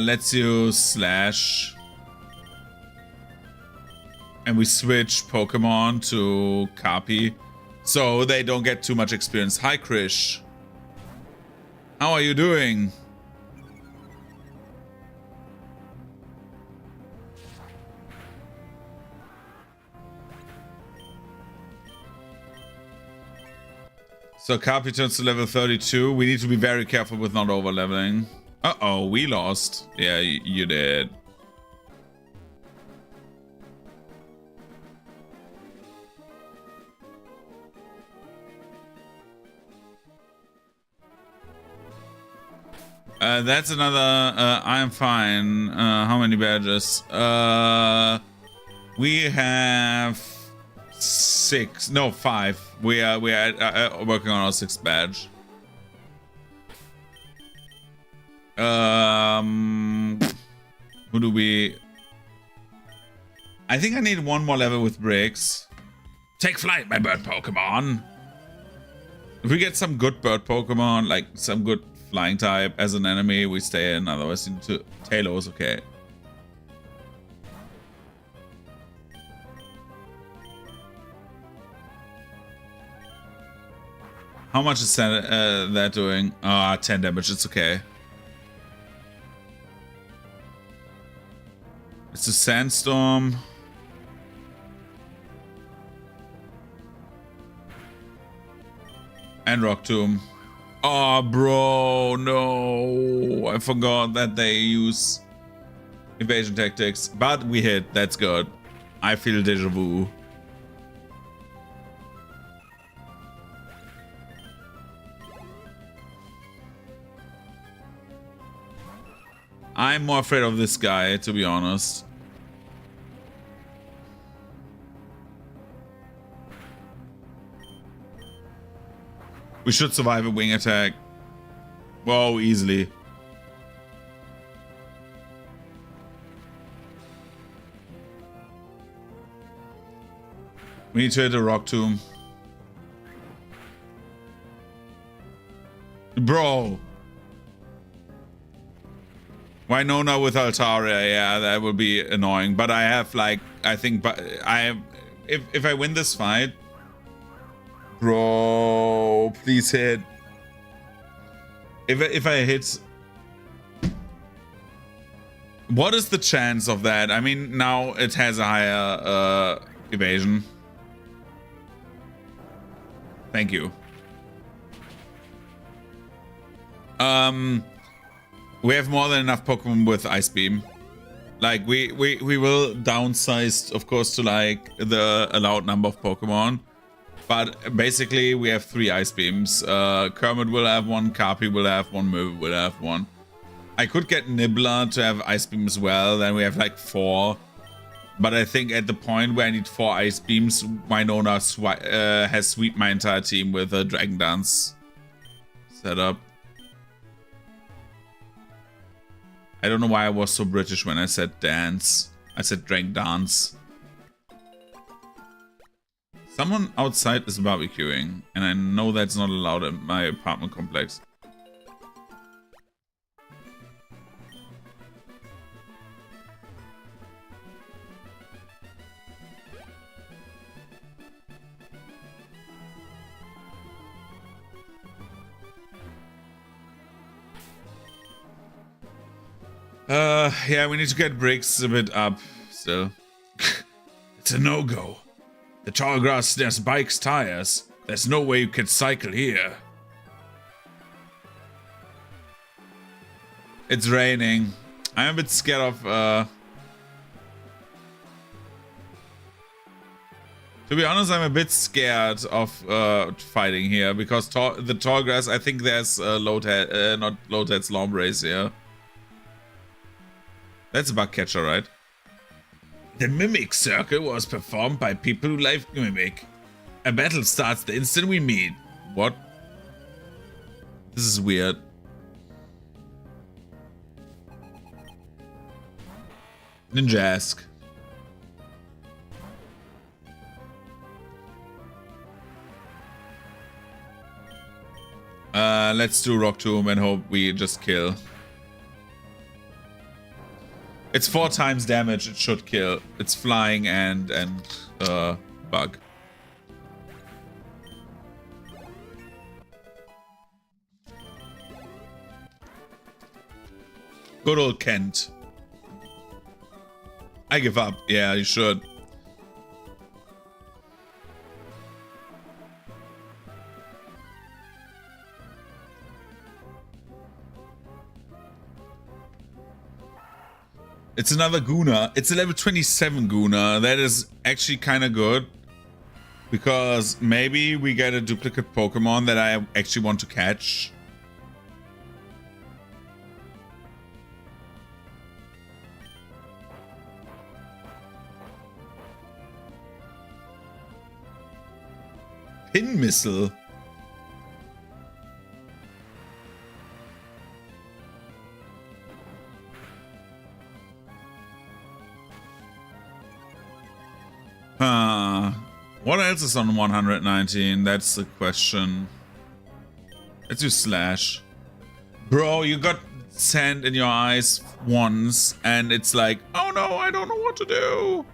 Let's use Slash. And we switch Pokemon to Cappy, so they don't get too much experience. Hi, Krish. How are you doing? So Cappy turns to level 32. We need to be very careful with not over-leveling. Uh-oh, we lost. Yeah, you did. That's another, I'm fine. How many badges? We have 6, no, 5. We are working on our 6th badge. Who do we... I think I need 1 more level with Briggs. Take flight, my bird Pokemon! If we get some good bird Pokemon, like some good flying type as an enemy, we stay in. Otherwise, into Talos, okay. How much is that doing? 10 damage. It's okay. It's a sandstorm. And Rock Tomb. Oh, bro, no. I forgot that they use evasion tactics. But we hit. That's good. I feel deja vu. I'm more afraid of this guy, to be honest. We should survive a wing attack. Whoa, easily. We need to hit a Rock Tomb. Bro. Winona with Altaria, yeah, that would be annoying. But I have like, I think, but if I win this fight, bro, please hit. If I hit, what is the chance of that? I mean, now it has a higher evasion. Thank you. We have more than enough Pokemon with Ice Beam. Like, we will downsize, of course, to like the allowed number of Pokemon. But basically, we have 3 Ice Beams. Kermit will have one, Cappy will have one, Merv will have one. I could get Nibbler to have Ice Beam as well, then we have like 4. But I think at the point where I need 4 Ice Beams, Winona has swept my entire team with a Dragon Dance setup. I don't know why I was so British when I said dance. I said Dragon Dance. Someone outside is barbecuing, and I know that's not allowed in my apartment complex. Yeah, we need to get bricks a bit up still. It's a no-go. The tall grass snares bikes' tires. There's no way you can cycle here. It's raining. I'm a bit scared of, to be honest, I'm a bit scared of fighting here because the tall grass, I think there's not Loadhead's Lombrace here. That's a bug catcher, right? The Mimic Circle was performed by people who like Mimic. A battle starts the instant we meet. What? This is weird. Ninjask. Let's do Rock Tomb and hope we just kill. It's 4 times damage, it should kill. It's flying and bug. Good old Kent. I give up. Yeah, you should. It's another Guna. It's a level 27 Guna. That is actually kind of good. Because maybe we get a duplicate Pokemon that I actually want to catch. Pin Missile. What else is on 119? That's the question. Let's do Slash. Bro, you got sand in your eyes once, and it's like, oh no, I don't know what to do.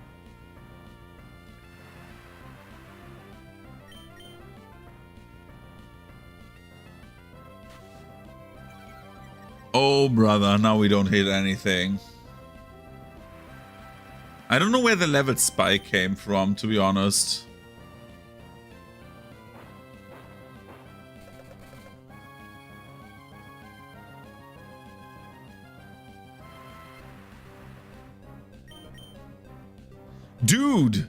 Oh, brother, now we don't hit anything. I don't know where the level spike came from, to be honest. Dude!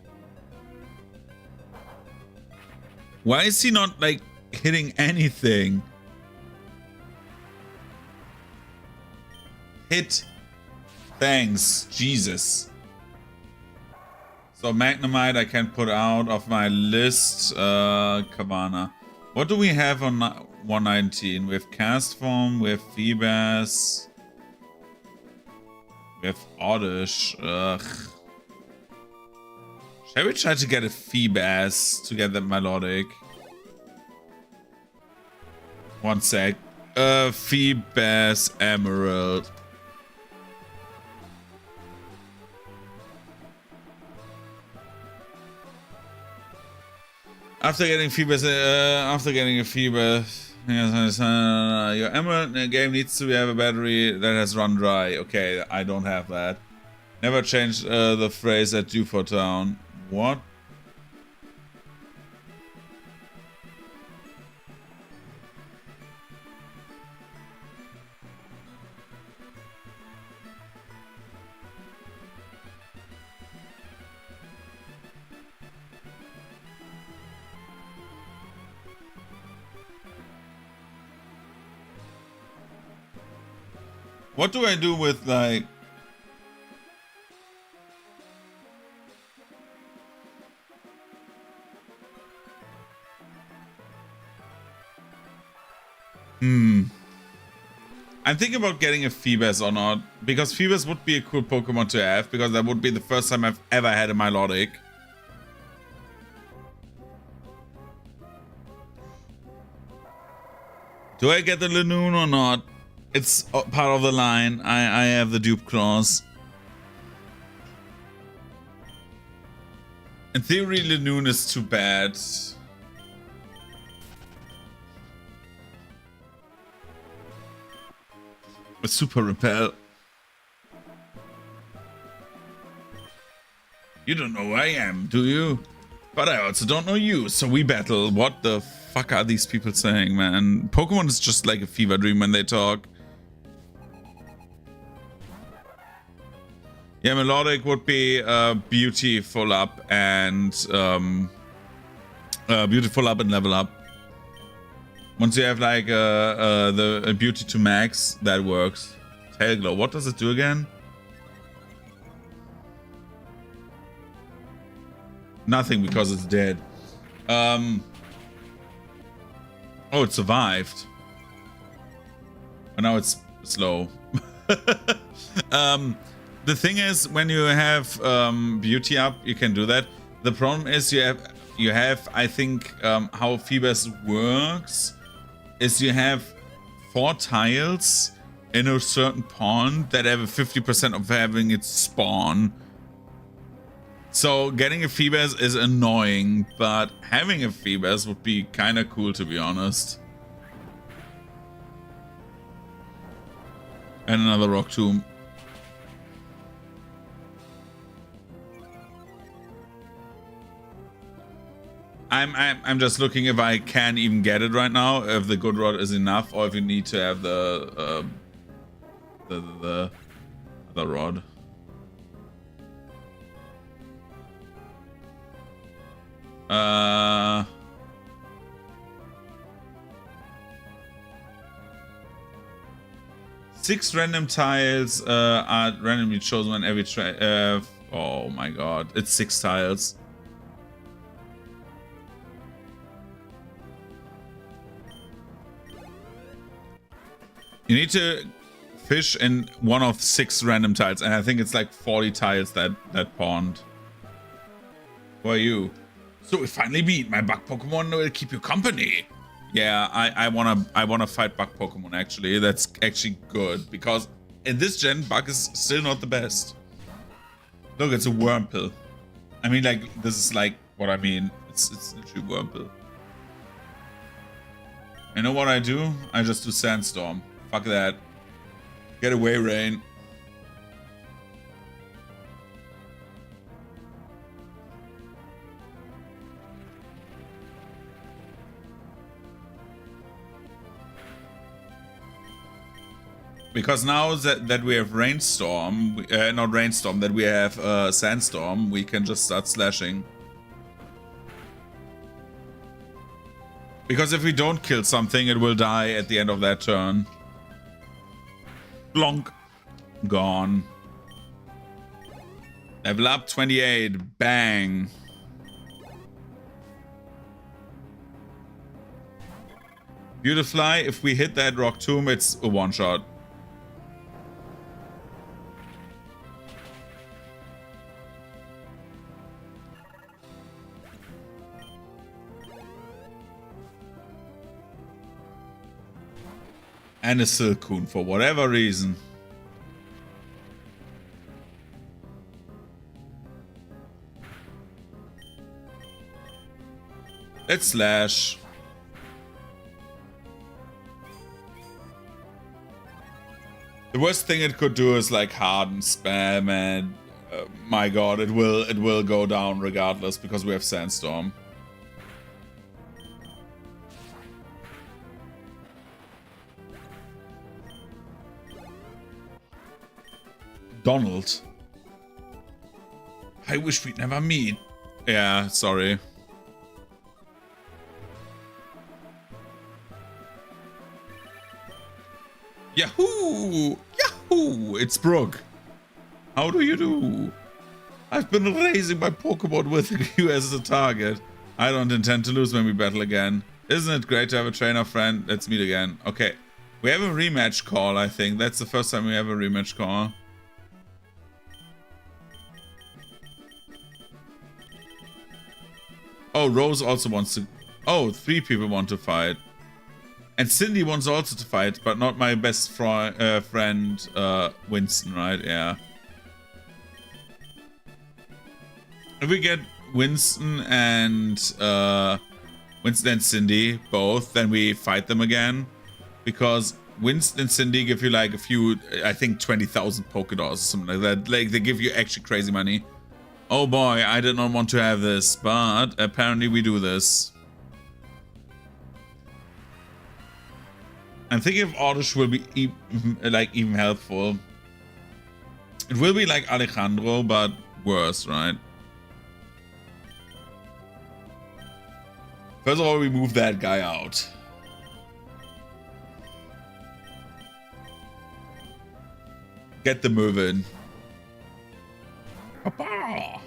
Why is he not, like, hitting anything? Hit. Thanks. Jesus. So Magnemite I can put out of my list. Cabana. What do we have on 119? We have Cast Form, we have Feebas. We have Oddish. Ugh. Shall we try to get a Feebas to get that melodic? One sec. Feebas Emerald. After getting Feebas, your Emerald game needs to have a battery that has run dry. Okay, I don't have that. Never change the phrase at Dewford Town. What? What do I do with, like... I'm thinking about getting a Feebas or not, because Feebas would be a cool Pokemon to have, because that would be the first time I've ever had a Milotic. Do I get the Lanoon or not? It's part of the line. I have the Dupe Claws. In theory, Lanoon is too bad. A Super Repel. You don't know who I am, do you? But I also don't know you, so we battle. What the fuck are these people saying, man? Pokemon is just like a fever dream when they talk. Yeah, Melodic would be Beautiful Up and Beautiful Up and Level Up. Once you have like the Beauty to Max, that works. Tailglow, what does it do again? Nothing, because it's dead. Oh, it survived. But now it's slow. The thing is, when you have Beauty Up, you can do that. The problem is you have I think how Feebas works is you have 4 tiles in a certain pond that have a 50% of having its spawn. So getting a Feebas is annoying, but having a Feebas would be kind of cool, to be honest. And another Rock Tomb. I'm just looking if I can even get it right now, if the good rod is enough, or if you need to have the rod. Six random tiles are randomly chosen on every oh my god, it's 6 tiles. You need to fish in one of 6 random tiles, and I think it's like 40 tiles that pond. Who are you? So we finally beat. My bug Pokemon will keep you company. Yeah, I wanna fight bug Pokemon actually. That's actually good, because in this gen, bug is still not the best. Look, it's a Wurmple. I mean, like, this is like what I mean. It's literally Wurmple. You know what I do? I just do Sandstorm. Fuck that. Get away, Rain. Because now that we have Rainstorm, not Rainstorm, that we have Sandstorm, we can just start slashing. Because if we don't kill something, it will die at the end of that turn. Blonk. Gone. Level up 28. Bang. Beautifly, if we hit that rock tomb, it's a one-shot. And a Silcoon for whatever reason. Let's slash. The worst thing it could do is like harden spam, and my god, it will go down regardless because we have Sandstorm. Donald. I wish we'd never meet. Yeah, sorry. Yahoo! Yahoo! It's Brooke. How do you do? I've been raising my Pokemon with you as a target. I don't intend to lose when we battle again. Isn't it great to have a trainer friend? Let's meet again. Okay. We have a rematch call, I think. That's the first time we have a rematch call. Oh, Rose also wants to... Oh, 3 people want to fight. And Cindy wants also to fight, but not my best friend, Winston, right? Yeah. If we get Winston and Cindy both, then we fight them again. Because Winston and Cindy give you like a few, I think 20,000 Pokédolls or something like that. Like, they give you actually crazy money. Oh boy, I did not want to have this, but apparently we do this. I'm thinking if Oddish will be even helpful. It will be like Alejandro, but worse, right? First of all, we move that guy out. Get the move in. Papa!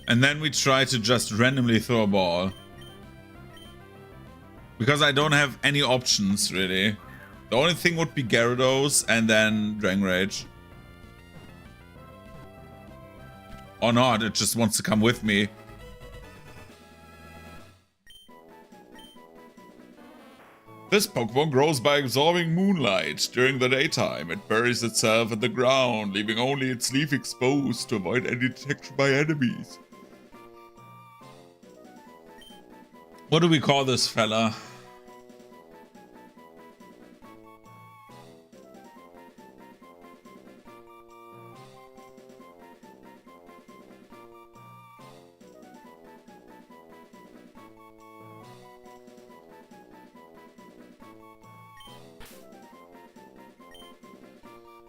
And then we try to just randomly throw a ball. Because I don't have any options, really. The only thing would be Gyarados and then Dragon Rage. Or not, it just wants to come with me. This Pokemon grows by absorbing moonlight. During the daytime, it buries itself in the ground, leaving only its leaf exposed to avoid any detection by enemies. What do we call this fella?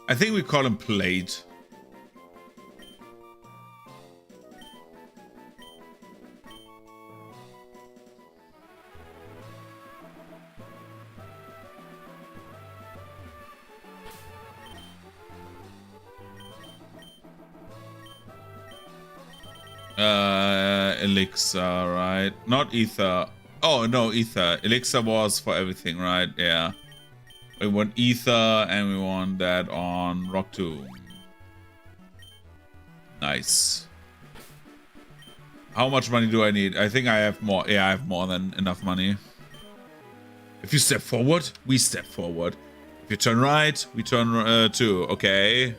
I think we call him Plate. Elixir, right? Not Ether. Oh, no, Ether. Elixir was for everything, right? Yeah. We want Ether, and we want that on Rock Tomb. Nice. How much money do I need? I think I have more. Yeah, I have more than enough money. If you step forward, we step forward. If you turn right, we turn too. Okay.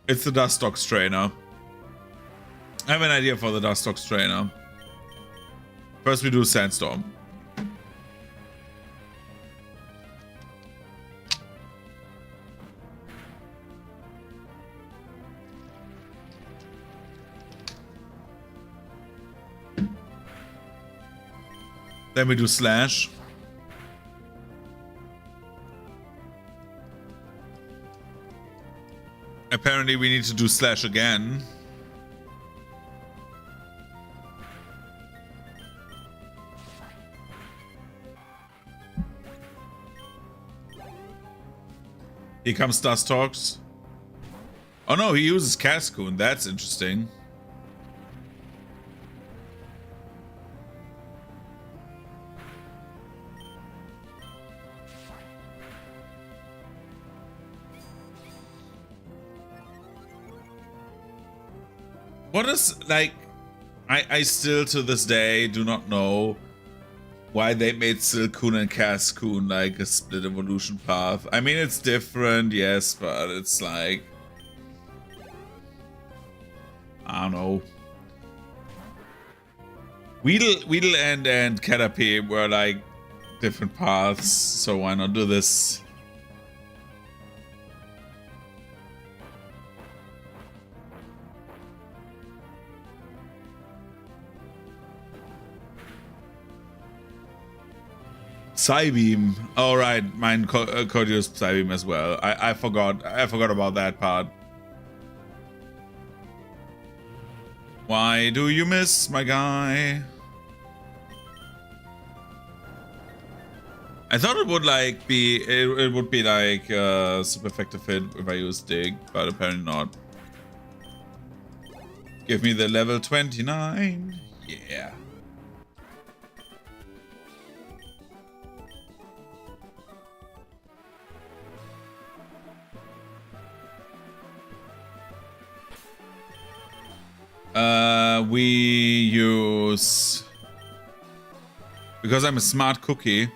It's the Dustox trainer. I have an idea for the Dustox trainer. First we do Sandstorm. Then we do Slash. Apparently we need to do Slash again. Here comes Dustox. Oh no, he uses Cascoon. That's interesting. What is, like, I still to this day do not know why they made Silcoon and Cascoon like a split evolution path. I mean, it's different, yes, but it's like, I don't know. Weedle and Caterpie were like different paths, so why not do this? Psybeam. All right, mine could use Psybeam as well. I forgot about that part. Why do you miss, my guy? I thought it would like be it would be like super effective hit if I use Dig, but apparently not. Give me the level 29. Yeah. We use, because I'm a smart cookie,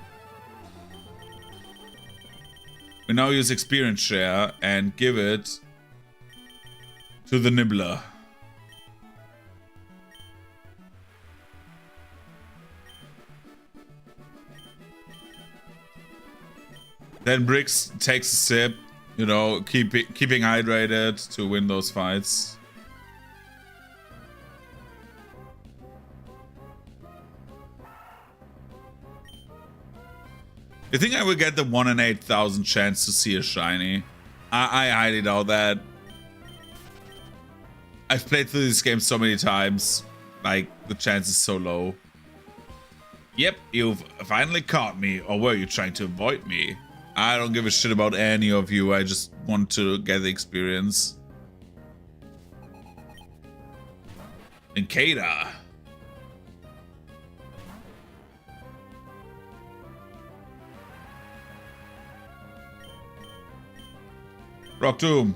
we now use experience share and give it to the Nibbler. Then Bricks takes a sip, you know, keeping hydrated to win those fights. You think I will get the 1 in 8,000 chance to see a shiny? I highly doubt that. I've played through this game so many times, like the chance is so low. Yep, you've finally caught me, or were you trying to avoid me? I don't give a shit about any of you, I just want to get the experience. Incada. Rock Tomb.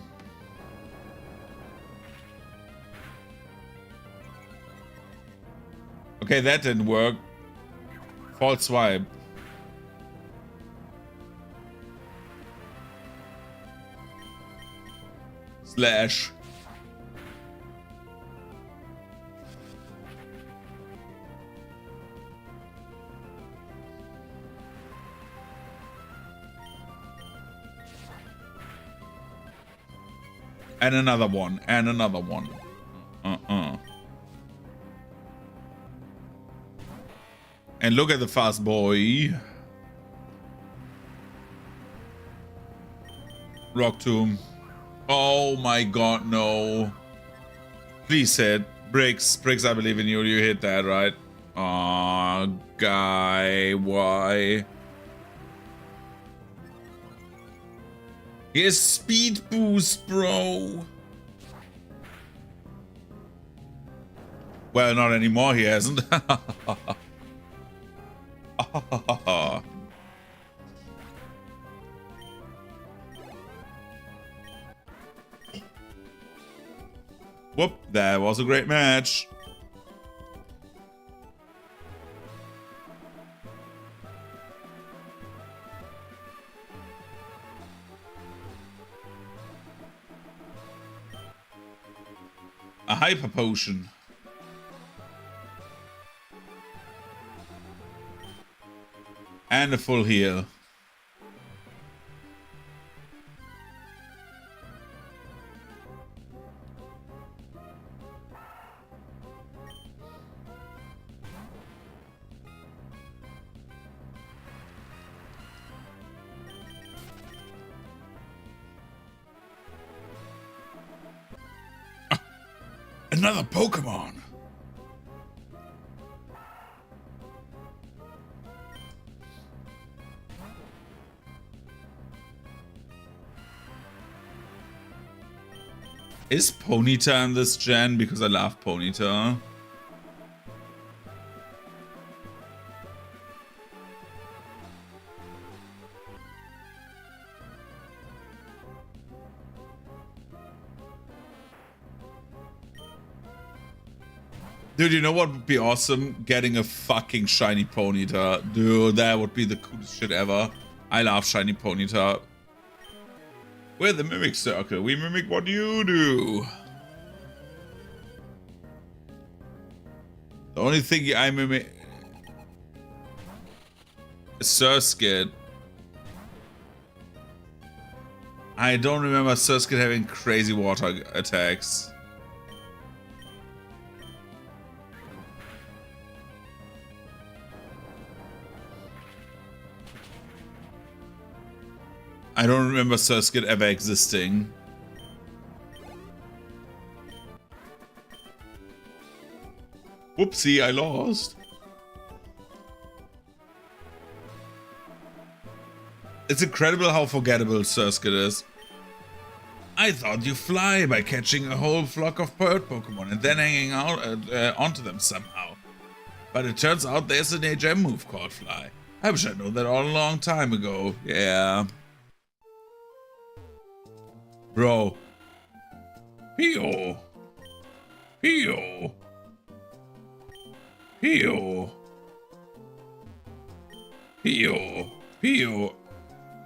Okay, that didn't work. False swipe. Slash. And another one, and another one. And look at the fast boy. Rock Tomb. Oh my god, no. Please hit. Bricks, I believe in you. You hit that, right? Aw, guy, why? He has speed boost, bro. Well, not anymore, he hasn't. Whoop, that was a great match. A hyper potion. And a full heal. Another Pokemon. Is Ponyta in this gen? Because I love Ponyta. Dude, you know what would be awesome? Getting a fucking shiny Ponyta. Dude, that would be the coolest shit ever. I love shiny Ponyta. We're the Mimic Circle. We mimic what you do. The only thing I mimic is Surskit. I don't remember Surskit having crazy water attacks. I don't remember Surskit ever existing. Whoopsie, I lost. It's incredible how forgettable Surskit is. I thought you fly by catching a whole flock of bird Pokemon and then hanging out onto them somehow. But it turns out there's an HM move called Fly. I wish I known that all a long time ago. Yeah. Bro. Pio. Pio. Pio. Pio. Pio.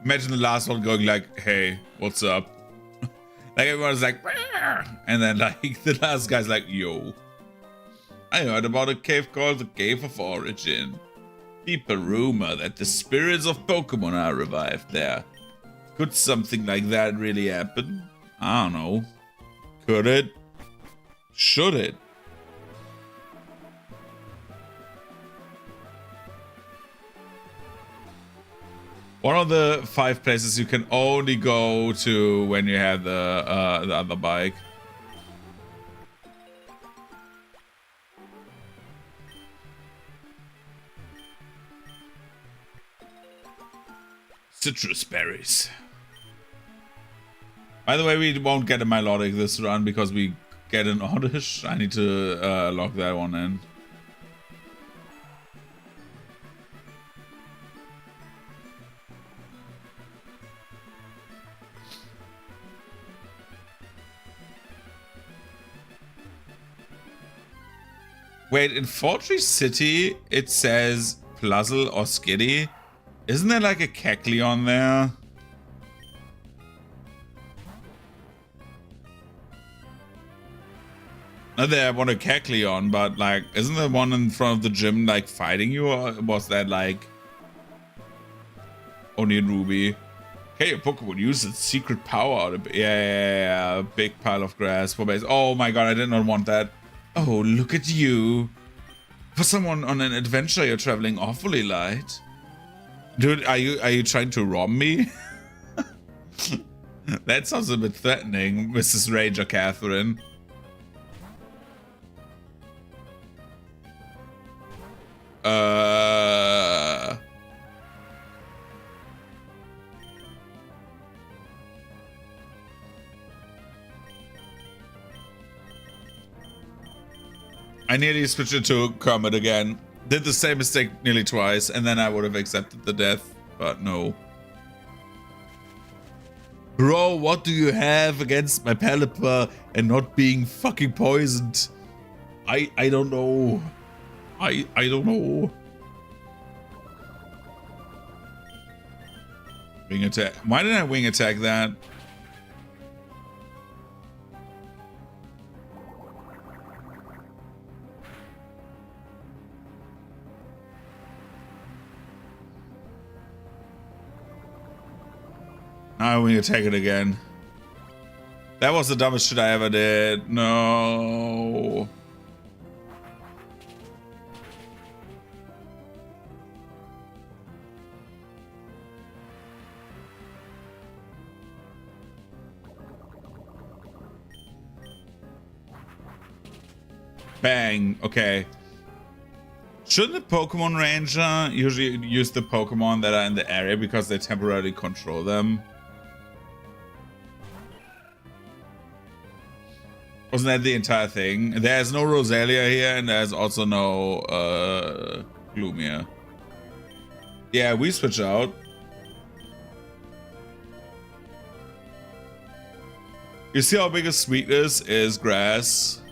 Imagine the last one going like, hey, what's up? Like everyone's like, "Rrr!" And then like the last guy's like, yo. I heard about a cave called the Cave of Origin. People rumor that the spirits of Pokemon are revived there. Could something like that really happen? I don't know. Could it? Should it? One of the 5 places you can only go to when you have the other bike. Citrus berries. By the way, we won't get a Milotic this run because we get an Oddish. I need to lock that one in. Wait, in Fortress City, it says Pluzzle or Skitty. Isn't there like a Kecleon there? Not that I want a Kecleon, but like, isn't the one in front of the gym like fighting you, or was that like only in Ruby? Okay, your Pokemon uses its secret power. Yeah, big pile of grass for base. Oh my god, I did not want that. Oh, look at you. For someone on an adventure, you're traveling awfully light. Dude, are you trying to rob me? That sounds a bit threatening, Mrs. Ranger Catherine. I nearly switched it to Kermit again. Did the same mistake nearly twice, and then I would have accepted the death, but no. Bro, what do you have against my Pelipper and not being fucking poisoned? I don't know. I don't know. Wing attack. Why did I wing attack that? Why did I wing attack that? Now we attack it again. That was the dumbest shit I ever did. No. Bang. Okay. Shouldn't the Pokemon Ranger usually use the Pokemon that are in the area because they temporarily control them? Wasn't that the entire thing? There's no Rosalia here, and there's also no Gloomier. Yeah, we switch out. You see how big a sweetness is grass?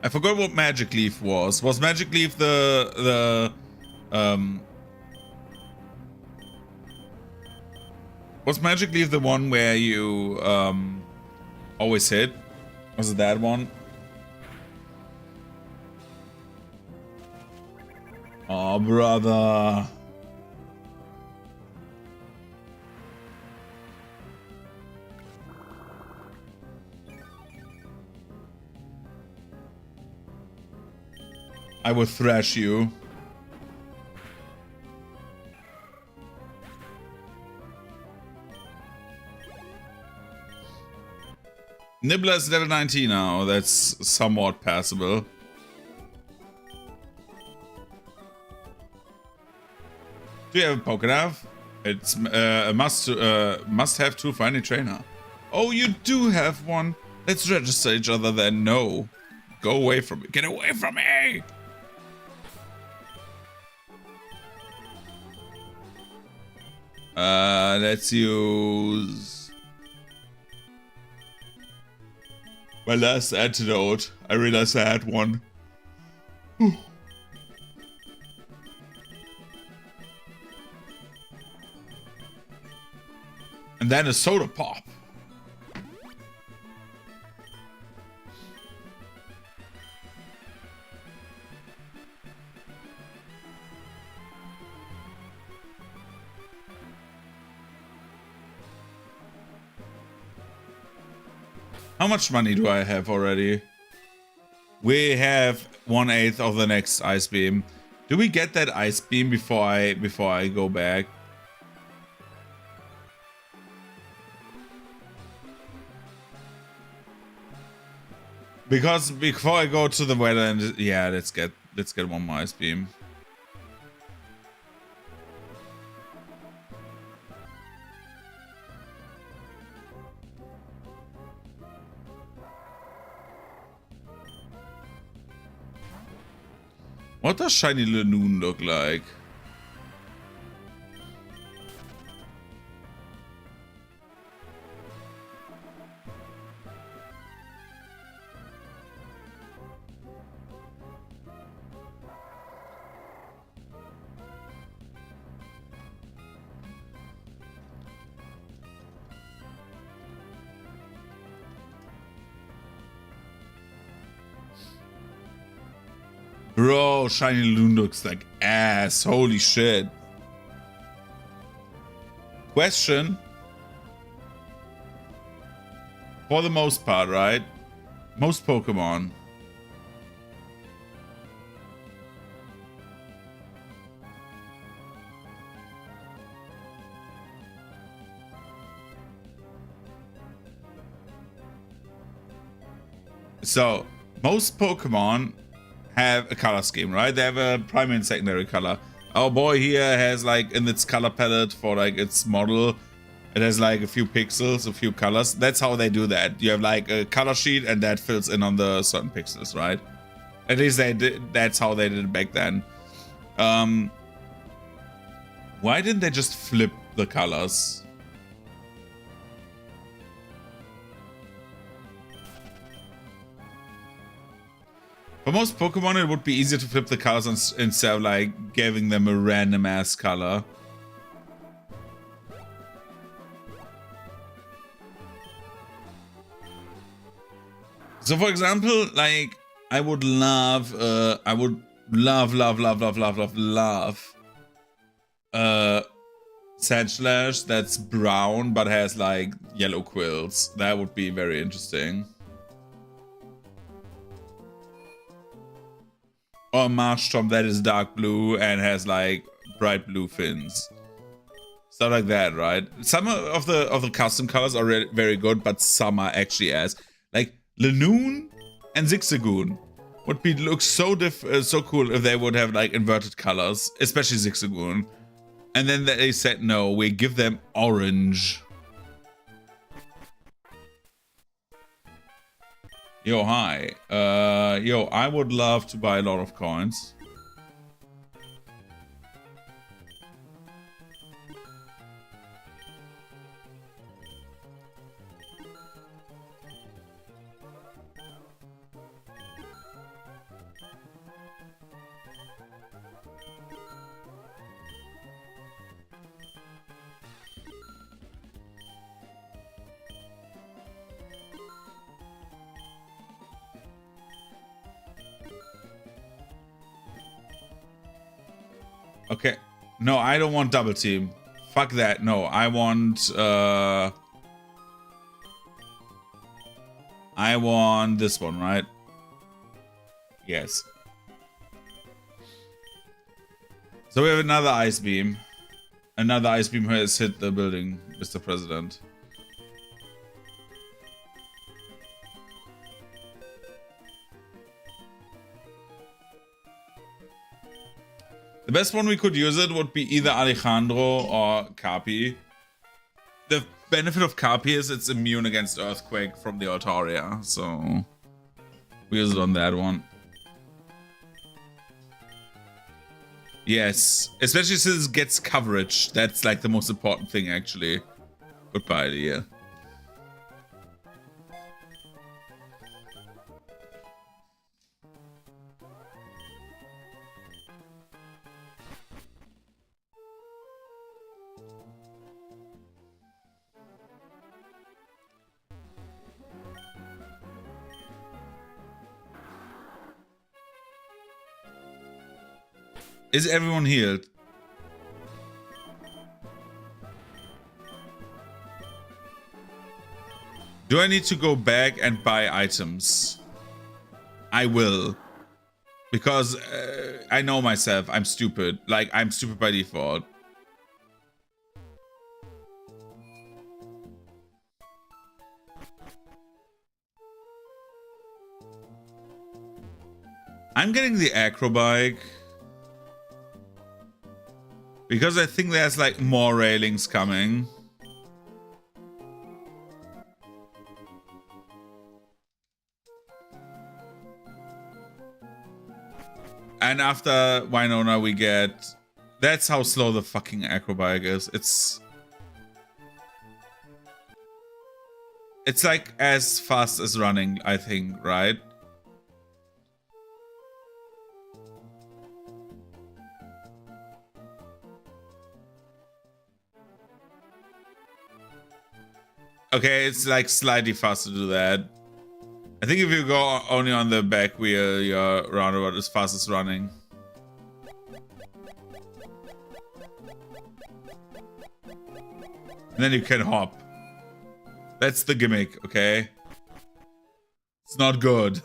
I forgot what Magic Leaf was. Was Magic Leaf was Magic Leaf the one where you always hit? Was it that one? Oh, brother. I will thrash you. Nibbler is level 19 now. That's somewhat passable. Do you have a Pokédev? It's a must have to find a trainer. Oh, you do have one. Let's register each other then. No. Go away from me. Get away from me! Let's use my last antidote. I realized I had one. And then a soda pop. How much money do I have already? We have 1/8 of the next ice beam. Do we get that ice beam before I go back? Because before I go to the wetland, yeah, let's get one more ice beam. What does Shiny Lanoon look like? Bro, Shiny Loon looks like ass. Holy shit. Question. For the most part, right? Most Pokemon. So, most Pokemon have a color scheme, right? They have a primary and secondary color. Our boy here has, like, in its color palette for, like, its model, it has, like, a few pixels, a few colors. That's how they do that. You have, like, a color sheet and that fills in on the certain pixels, right? At least that's how they did it back then. Why didn't they just flip the colors? For most Pokemon, it would be easier to flip the colors instead of, like, giving them a random ass color. So for example, like I would love Sedgelash that's brown but has like yellow quills. That would be very interesting. Or Marshtomp that is dark blue and has like bright blue fins. Stuff like that, right? Some of the custom colors are very good, but some are actually ass. Like Lanoon and Zigzagoon would look so cool if they would have like inverted colors, especially Zigzagoon. And then they said no, we give them orange. Yo, hi. Yo, I would love to buy a lot of coins. Okay. No, I don't want double team. Fuck that. No, I want this one, right? Yes. So we have another ice beam. Another ice beam has hit the building, Mr. President. The best one we could use it would be either Alejandro or Capi. The benefit of Capi is it's immune against Earthquake from the Altaria, so we use it on that one. Yes, especially since it gets coverage. That's like the most important thing, actually. Goodbye, dear. Is everyone healed? Do I need to go back and buy items? I will. Because I know myself, I'm stupid. Like, I'm stupid by default. I'm getting the acro bike. Because I think there's like more railings coming. And after Winona we get... That's how slow the fucking acrobike is. It's like as fast as running, I think, right? Okay, it's like slightly faster to do that. I think if you go only on the back wheel, you're around about as fast as running. And then you can hop. That's the gimmick, okay? It's not good.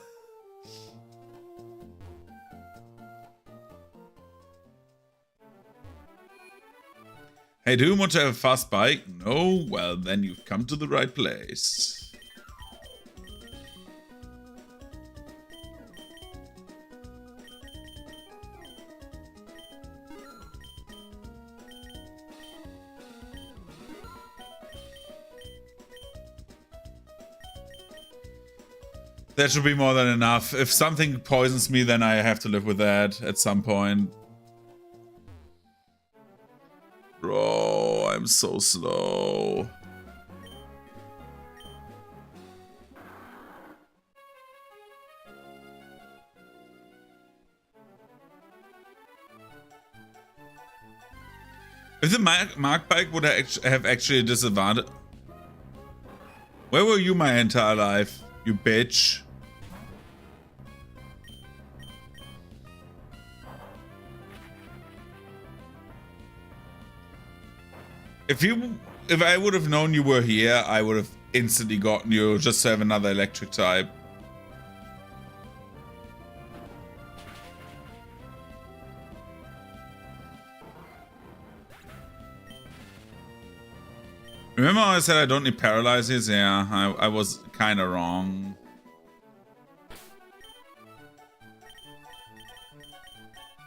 Hey, do you want to have a fast bike? No? Well, then you've come to the right place. That should be more than enough. If something poisons me, then I have to live with that at some point. Bro, I'm so slow. If the Mark bike would have actually a disadvantage... Where were you my entire life, you bitch? If I would have known you were here, I would have instantly gotten you just to have another electric type. Remember how I said I don't need paralyzes? Yeah, I was kind of wrong.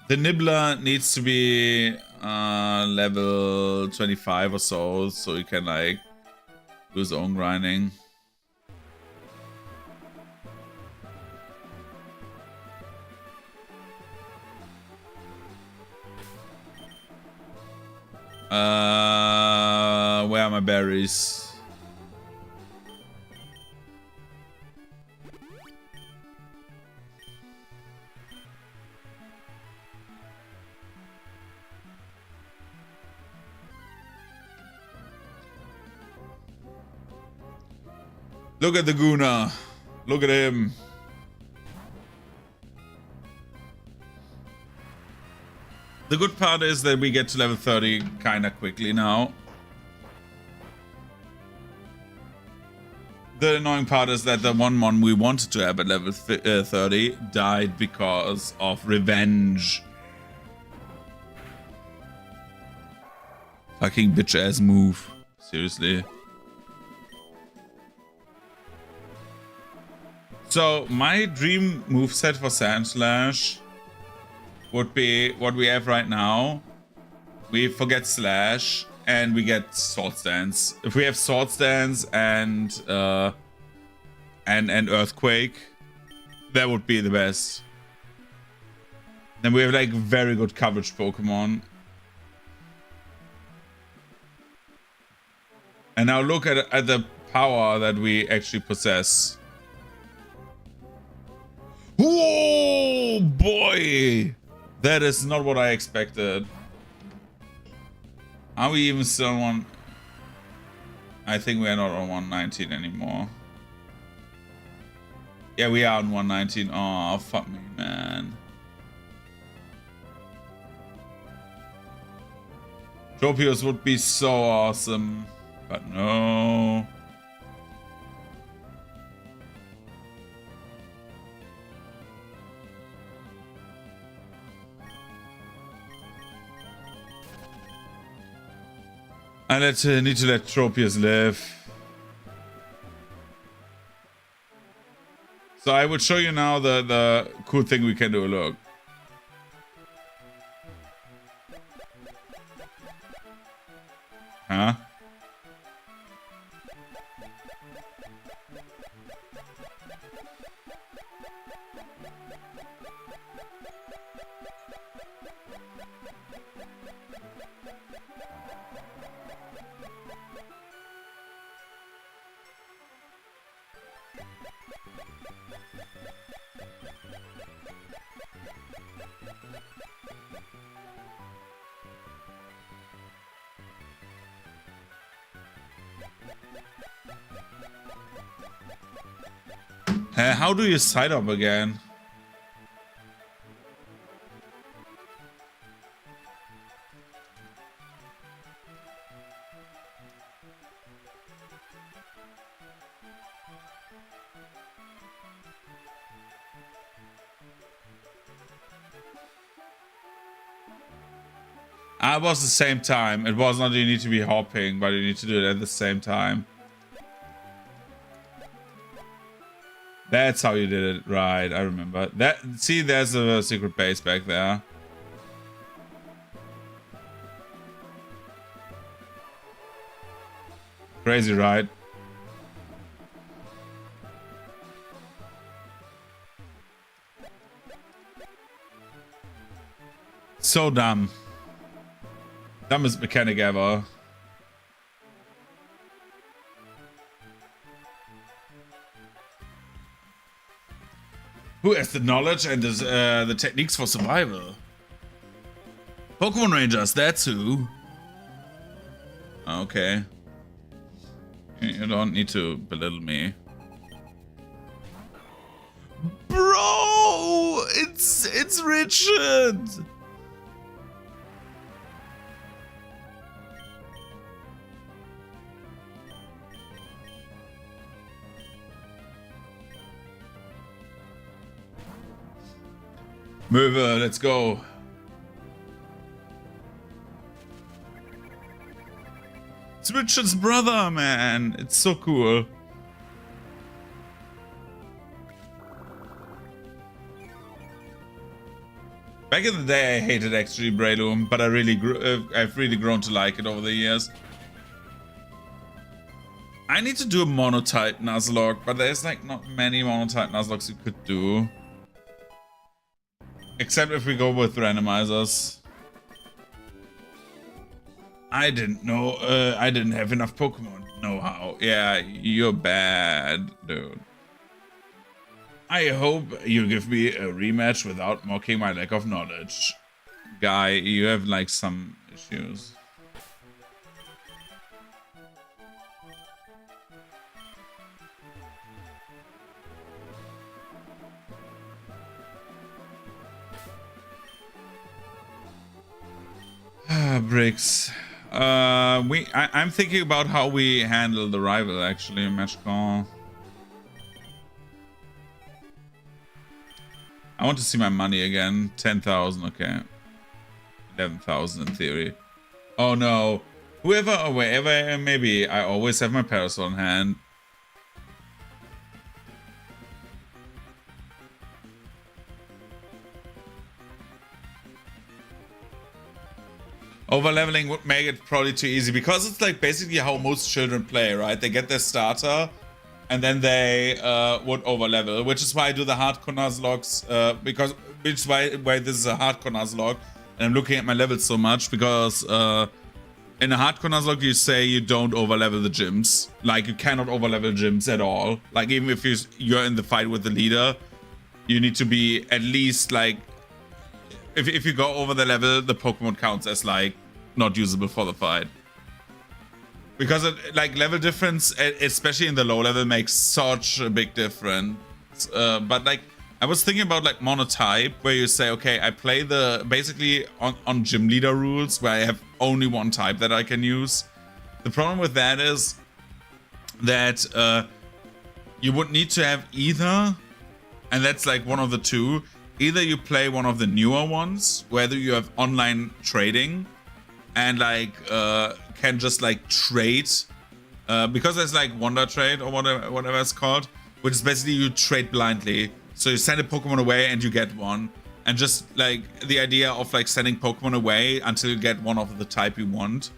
The Nibbler needs to be level 25 or so you can like do his own grinding. Where are my berries? Look at the Guna. Look at him. The good part is that we get to level 30 kind of quickly now. The annoying part is that the one mon we wanted to have at level 30 died because of revenge. Fucking bitch ass move. Seriously. So my dream moveset for Sandslash would be what we have right now. We forget Slash and we get Sword Stance. If we have Sword Stance and Earthquake, that would be the best. Then we have like very good coverage Pokemon. And now look at the power that we actually possess. Oh boy! That is not what I expected. Are we even still on one? I think we are not on 119 anymore. Yeah, we are on 119. Oh, fuck me, man. Tropius would be so awesome, but no. I need to let Tropius live. So I would show you now the cool thing we can do. Look. Huh? How do you side up again? It was the same time. It was not you need to be hopping, but you need to do it at the same time. That's how you did it, right? I remember that. See, there's a secret base back there. Crazy, right? So dumb. Dumbest mechanic ever. Who has the knowledge and the techniques for survival? Pokemon Rangers, that's who. Okay. You don't need to belittle me. Bro! It's Richard! Möwe, let's go. It's Richard's brother, man. It's so cool. Back in the day, I hated actually Breloom, but I've really grown to like it over the years. I need to do a monotype Nuzlocke, but there's like not many monotype Nuzlockes you could do. Except if we go with randomizers. I didn't know, I didn't have enough Pokemon know-how. Yeah, you're bad, dude. I hope you give me a rematch without mocking my lack of knowledge. Guy, you have like some issues. Bricks. I'm thinking about how we handle the rival actually, match call. I want to see my money again. 10,000, okay. 11,000 in theory. Oh no. Whoever or wherever I am, maybe I always have my parasol in hand. Overleveling would make it probably too easy because it's like basically how most children play, right? They get their starter and then they would overlevel, which is why I do the hardcore Nuzlocks, which is why this is a hardcore Nuzlocke. And I'm looking at my levels so much because in a hardcore Nuzlocke you say you don't overlevel the gyms. Like you cannot overlevel gyms at all. Like even if you're in the fight with the leader, you need to be at least like, if you go over the level, the Pokemon counts as like not usable for the fight. Because like level difference, especially in the low level, makes such a big difference. But like I was thinking about like monotype, where you say, okay, I play the basically on gym leader rules where I have only one type that I can use. The problem with that is that you would need to have either, and that's like one of the two. Either you play one of the newer ones, whether you have online trading and like can just like trade, because there's like Wonder Trade or whatever it's called, which is basically you trade blindly. So you send a Pokemon away and you get one, and just like the idea of like sending Pokemon away until you get one of the type you want,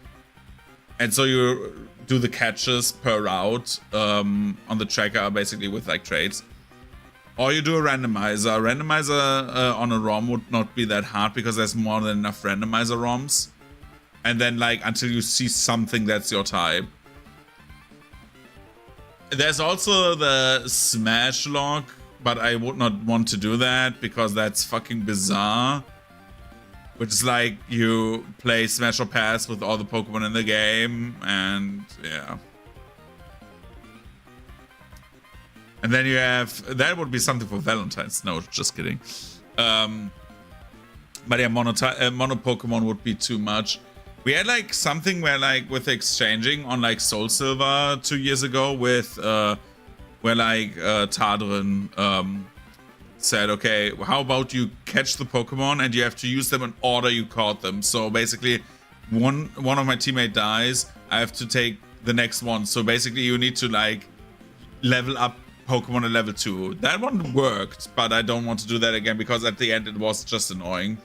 and so you do the catches per route on the tracker basically with like trades. Or you do a randomizer. Randomizer on a ROM would not be that hard because there's more than enough randomizer ROMs. And then like until you see something that's your type. There's also the Smash Lock, but I would not want to do that because that's fucking bizarre. Which is like you play Smash or Pass with all the Pokemon in the game, and yeah. And then you have, that would be something for Valentine's. No, just kidding. But yeah, mono Pokemon would be too much. We had like something where like with exchanging on like Soul Silver 2 years ago with where like Tadrin said, okay, how about you catch the Pokemon and you have to use them in order you caught them. So basically one of my teammate dies, I have to take the next one. So basically you need to like level up Pokemon at level 2. That one worked, but I don't want to do that again because at the end it was just annoying.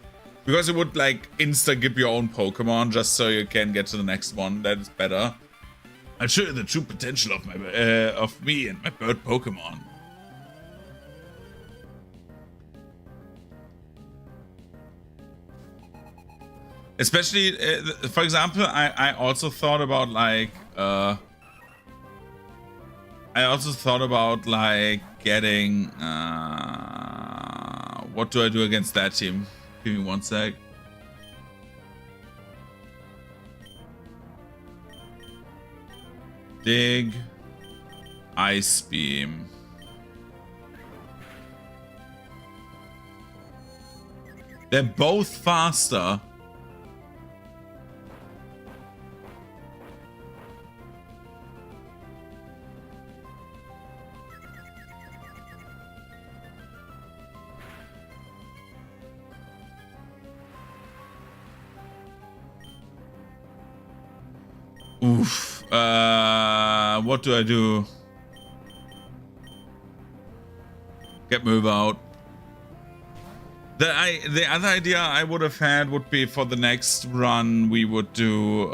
Because it would like insta-give your own Pokemon just so you can get to the next one. That is better. I'll show you the true potential of my of me and my bird Pokemon. Especially, for example, I also thought about like getting what do I do against that team? Give me one sec. Dig, Ice Beam. They're both faster. Oof. What do I do? Get move out. The other idea I would have had would be for the next run we would do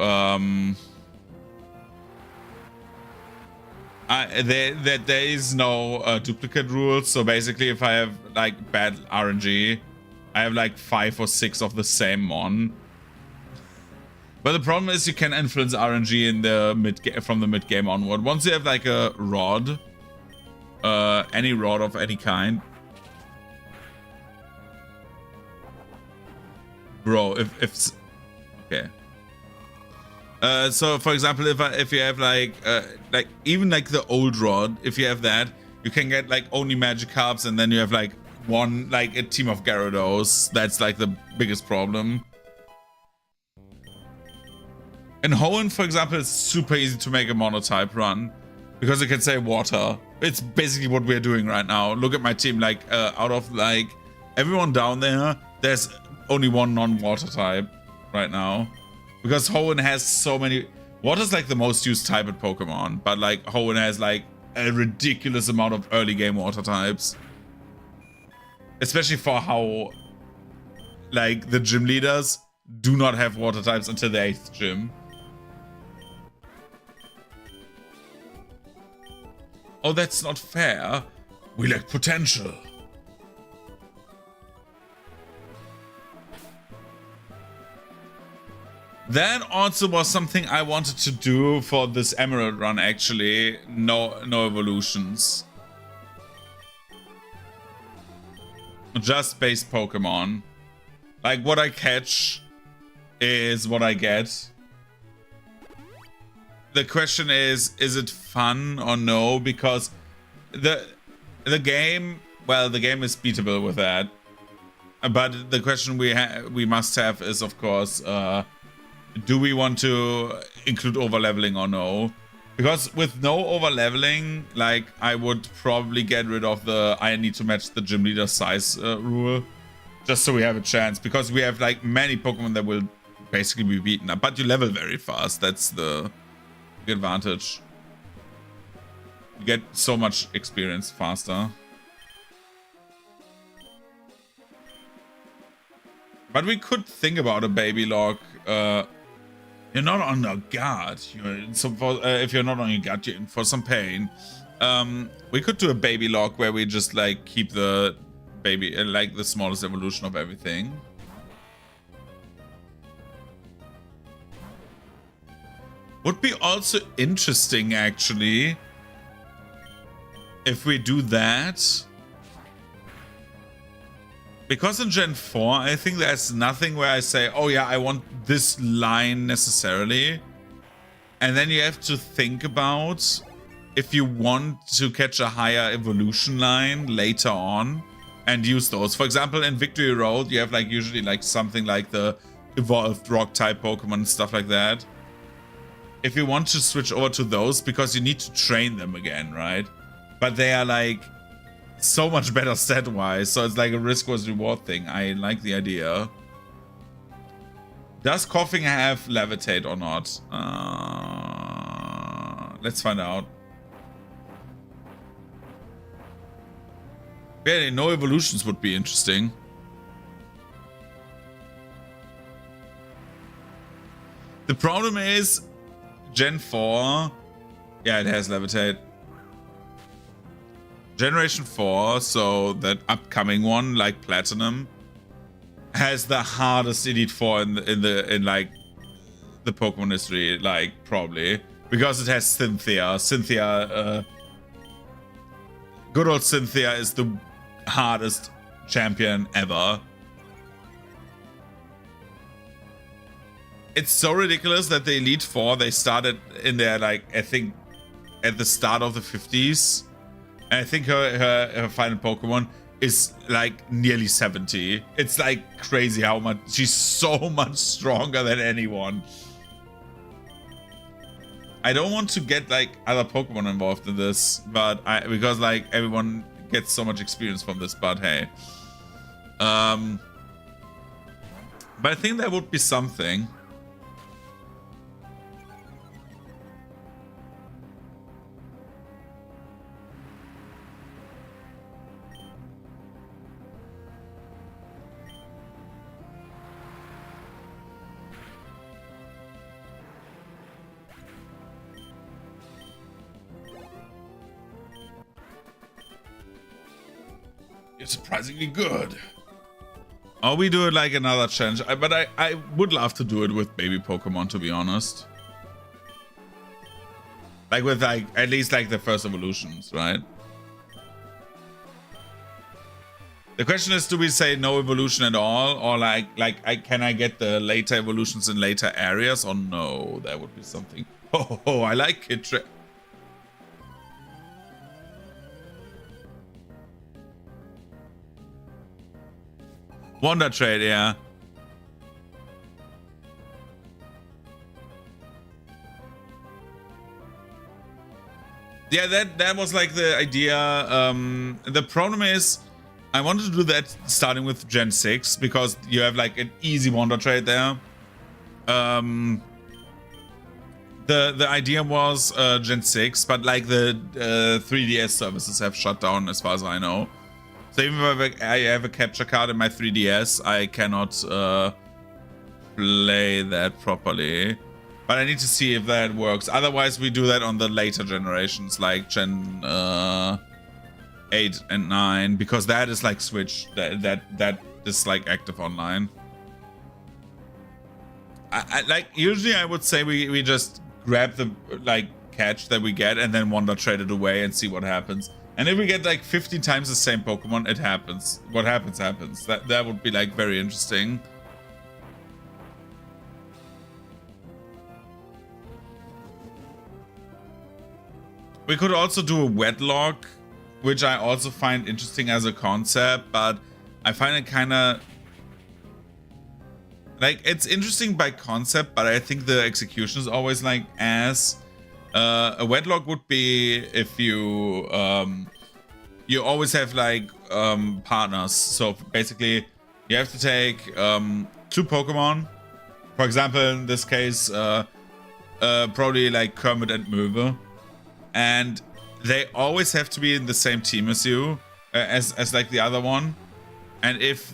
there is no duplicate rules, so basically if I have like bad RNG, I have like 5 or 6 of the same mon. But the problem is you can influence RNG in the from the mid game onward. Once you have like a rod, any rod of any kind, bro. If okay. So for example, if you have like even like the old rod, if you have that, you can get like only Magikarps, and then you have like a team of Gyarados. That's like the biggest problem. In Hoenn, for example, it's super easy to make a monotype run because it can say water. It's basically what we're doing right now. Look at my team, like out of like everyone down there, there's only one non-water type right now. Because Hoenn has so many... Water's like the most used type in Pokemon, but like Hoenn has like a ridiculous amount of early game water types. Especially for how like the gym leaders do not have water types until the 8th gym. Oh, that's not fair. We lack potential. That also was something I wanted to do for this Emerald run, actually. No evolutions. Just base Pokemon. Like, what I catch is what I get. The question is it fun or no? Because the game, well, the game is beatable with that. But the question we must have is, of course, do we want to include overleveling or no? Because with no overleveling, like, I would probably get rid of the I need to match the gym leader size rule. Just so we have a chance. Because we have, like, many Pokemon that will basically be beaten up. But you level very fast. That's the big advantage. You get so much experience faster. But we could think about a baby lock. You're not on your guard. If you're not on your guard, you're in for some pain. We could do a baby lock where we just like keep the baby, like the smallest evolution of everything. Would be also interesting, actually, if we do that. Because in Gen 4, I think there's nothing where I say, oh yeah, I want this line necessarily. And then you have to think about if you want to catch a higher evolution line later on and use those. For example, in Victory Road, you have like usually like something like the evolved rock type Pokemon and stuff like that. If you want to switch over to those, because you need to train them again, right? But they are like so much better stat-wise, so it's like a risk was reward thing. I like the idea. Does coughing have levitate or not? Let's find out. Yeah, no evolutions would be interesting. The problem is Gen 4, yeah, it has levitate. Generation 4, so that upcoming one, like Platinum, has the hardest Elite Four in like the Pokemon history, like probably because it has Cynthia. Good old Cynthia is the hardest champion ever. It's so ridiculous that the Elite Four, they started in their, like, I think at the start of the 50s. And I think her final Pokemon is like nearly 70. It's like crazy how much she's so much stronger than anyone. I don't want to get like other Pokemon involved in this, but because like everyone gets so much experience from this, but hey. But I think that would be something. You're surprisingly good. Or we do it like another challenge. But I would love to do it with baby Pokemon, to be honest. Like with like at least like the first evolutions, right? The question is, do we say no evolution at all, or can I get the later evolutions in later areas, or no? That would be something. Oh, I like it. Wonder Trade, yeah. Yeah, that was like the idea. The problem is, I wanted to do that starting with Gen 6 because you have like an easy Wonder Trade there. The idea was Gen 6, but like the 3DS services have shut down as far as I know. So even if I have a capture card in my 3DS, I cannot play that properly. But I need to see if that works. Otherwise, we do that on the later generations, like Gen 8 and 9, because that is like Switch. That is like active online. I like usually I would say we just grab the like catch that we get and then Wonder Trade it away and see what happens. And if we get like 15 times the same Pokemon, it happens. What happens, happens. That would be like very interesting. We could also do a wedlock, which I also find interesting as a concept, but I find it kind of like it's interesting by concept, but I think the execution is always like ass. A wedlock would be if you you always have like partners. So basically, you have to take 2 Pokemon. For example, in this case, probably like Kermit and Möwe. And they always have to be in the same team as you, as like the other one. And if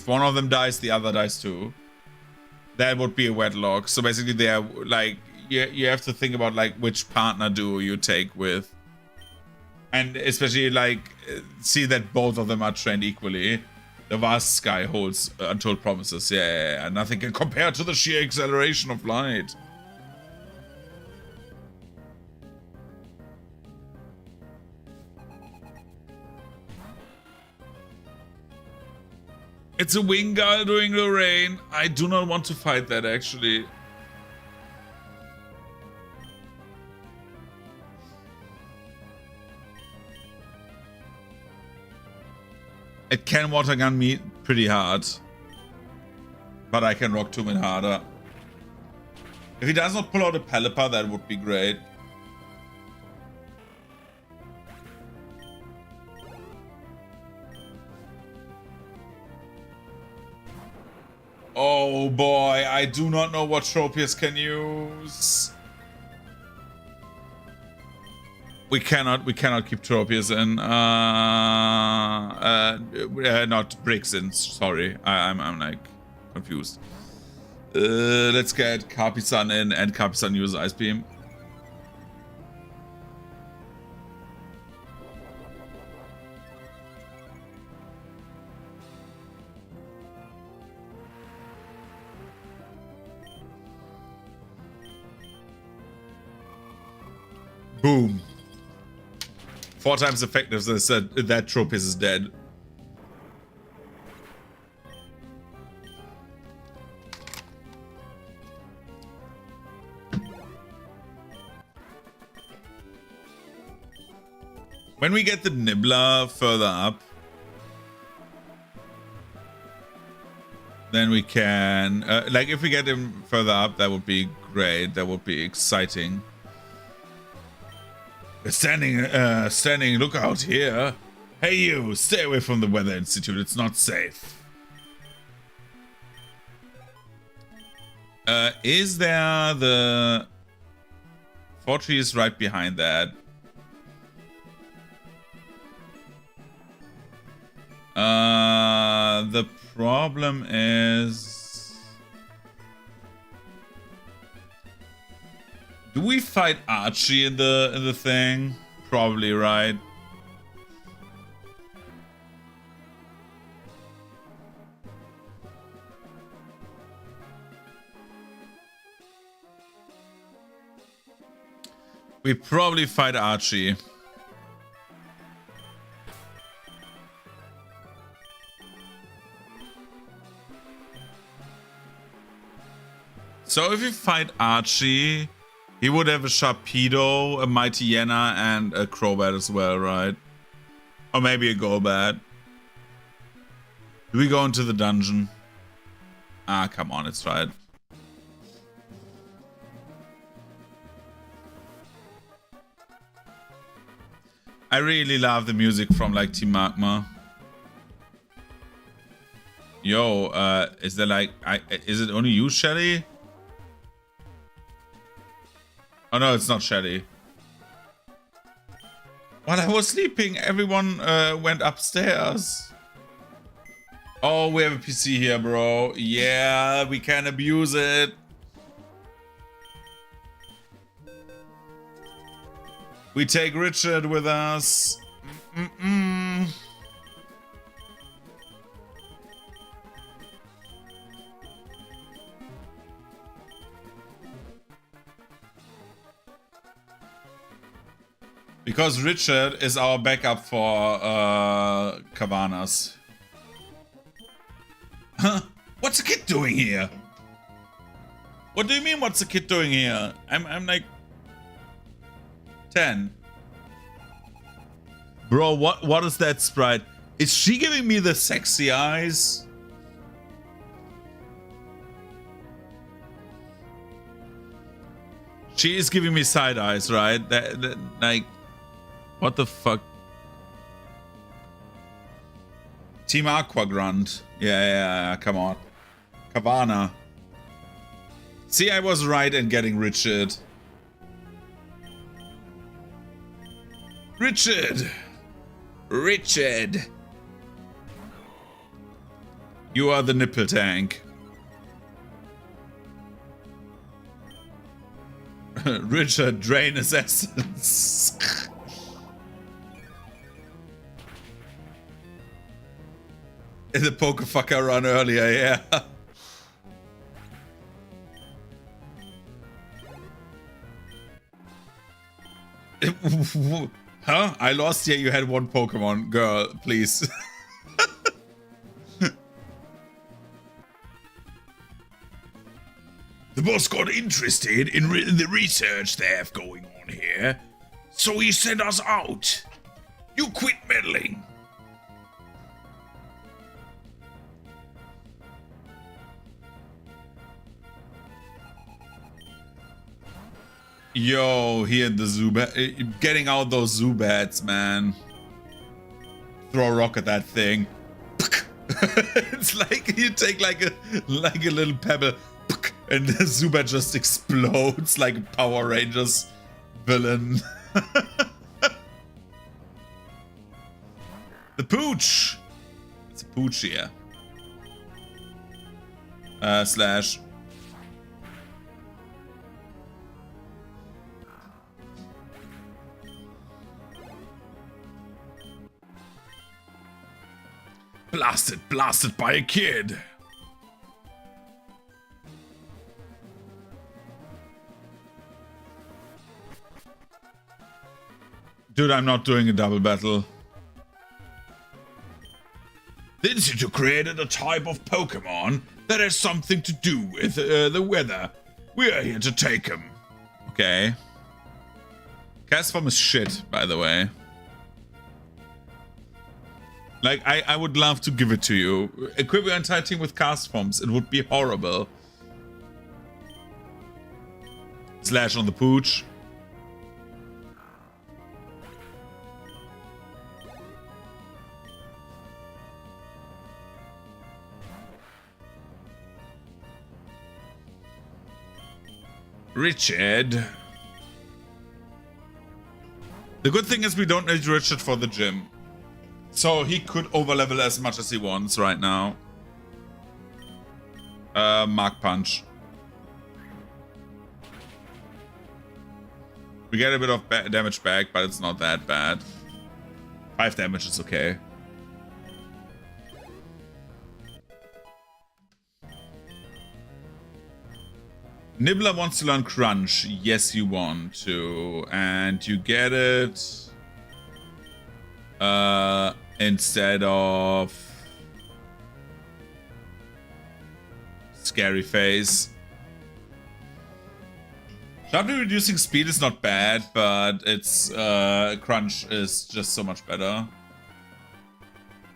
one of them dies, the other dies too. That would be a wedlock. So basically, they are like you have to think about like which partner do you take with, and especially like see that both of them are trained equally. The vast sky holds untold promises. Yeah, nothing can compare to the sheer acceleration of light. It's a Wingull during the rain. I do not want to fight that, actually. It can water gun me pretty hard. But I can rock tomb it harder. If he does not pull out a Pelipper, that would be great. Oh boy, I do not know what Tropius can use. We cannot keep Tropius in. Not Bricks in. Sorry, I'm like confused. Let's get Carpisan in and Carpisan use Ice Beam. Boom. 4 times effective, so that Tropius is dead. When we get the Nibbler further up, then we can... like, if we get him further up, that would be great. That would be exciting. Standing, look out here. Hey you, stay away from the Weather Institute, it's not safe. Is there the... Fortree is right behind that. The problem is... Do we fight Archie in the thing? Probably, right? We probably fight Archie. So if we fight Archie, he would have a Sharpedo, a Mighty Yenna, and a Crobat as well, right? Or maybe a Golbat. Do we go into the dungeon? Ah, come on, it's right. I really love the music from like Team Magma. Yo, is there like, is it only you, Shelly? Oh no, it's not Shelly. While I was sleeping, everyone went upstairs. Oh, we have a PC here, bro. Yeah, we can abuse it. We take Richard with us. Because Richard is our backup for Cabanas. Huh? What's the kid doing here? What do you mean, what's the kid doing here? I'm like 10. Bro, what is that sprite? Is she giving me the sexy eyes? She is giving me side eyes, right? That like, what the fuck? Team Aqua Grunt. Yeah, come on. Cabana. See, I was right in getting Richard. Richard! Richard! You are the nipple tank. Richard, drain his essence. In the Pokefucker run earlier, yeah. Huh? I lost, yeah, you had one Pokemon. Girl, please. The boss got interested in the research they have going on here, so he sent us out. You quit meddling. Yo, he had the Zubat. Getting out those Zubats, man. Throw a rock at that thing. It's like you take like a little pebble, and the Zubat just explodes like a Power Rangers villain. The Pooch. It's a Pooch here. Slash. Blasted by a kid. Dude, I'm not doing a double battle. The Institute created a type of Pokemon that has something to do with the weather. We are here to take him. Okay. Cast form is shit, by the way. Like, I would love to give it to you. Equip your entire team with cast forms. It would be horrible. Slash on the Pooch. Richard. The good thing is we don't need Richard for the gym. So he could overlevel as much as he wants right now. Mark Punch. We get a bit of damage back, but it's not that bad. 5 damage is okay. Nibbler wants to learn Crunch. Yes, you want to. And you get it instead of Scary Face. Sharply reducing speed is not bad, but it's Crunch is just so much better.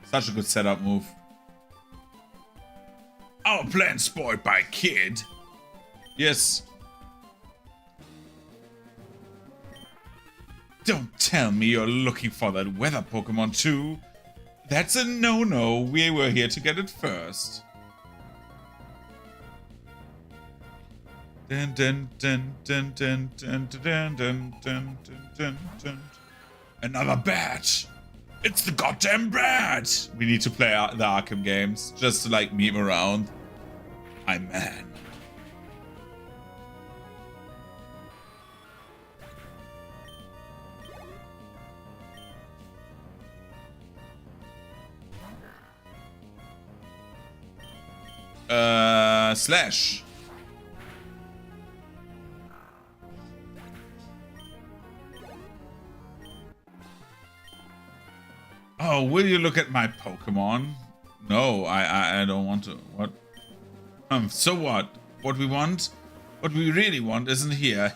Such a good setup move. Our plan spoiled by Kid. Yes. Don't tell me you're looking for that weather Pokemon too. That's a no-no. We were here to get it first. Dun, dun, dun, dun, dun, dun, dun, dun, dun, dun, dun. Another bat. It's the goddamn bat. We need to play the Arkham games just to like meme around. I'm man. Slash. Oh, will you look at my Pokemon? No, I don't want to. What? So what? What we want? What we really want isn't here.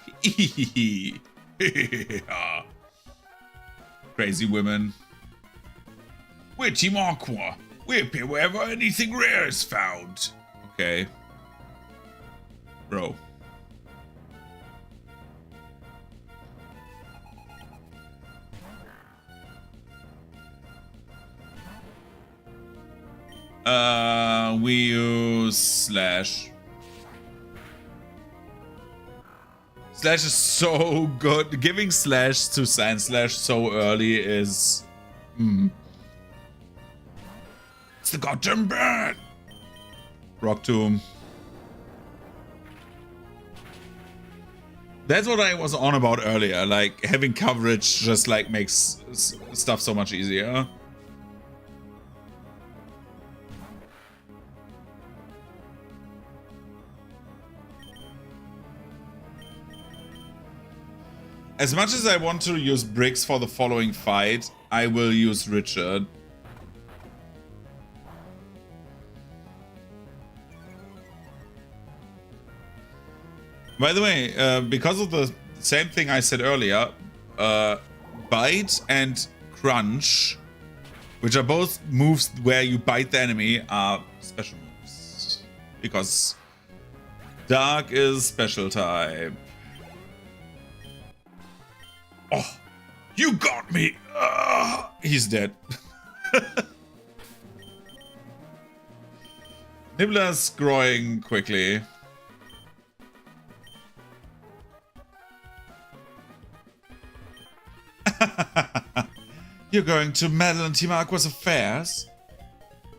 Crazy women. We're Team Aqua. We appear wherever anything rare is found. Okay. Bro. We use Slash. Slash is so good. Giving Slash to Sand Slash so early is... It's the goddamn bird! Rock Tomb. That's what I was on about earlier. Like, having coverage just, like, makes stuff so much easier. As much as I want to use bricks for the following fight, I will use Richard. By the way, because of the same thing I said earlier, Bite and Crunch, which are both moves where you bite the enemy, are special moves. Because Dark is special type. Oh, you got me! He's dead. Nibbler's growing quickly. You're going to meddle in Team Aqua's affairs?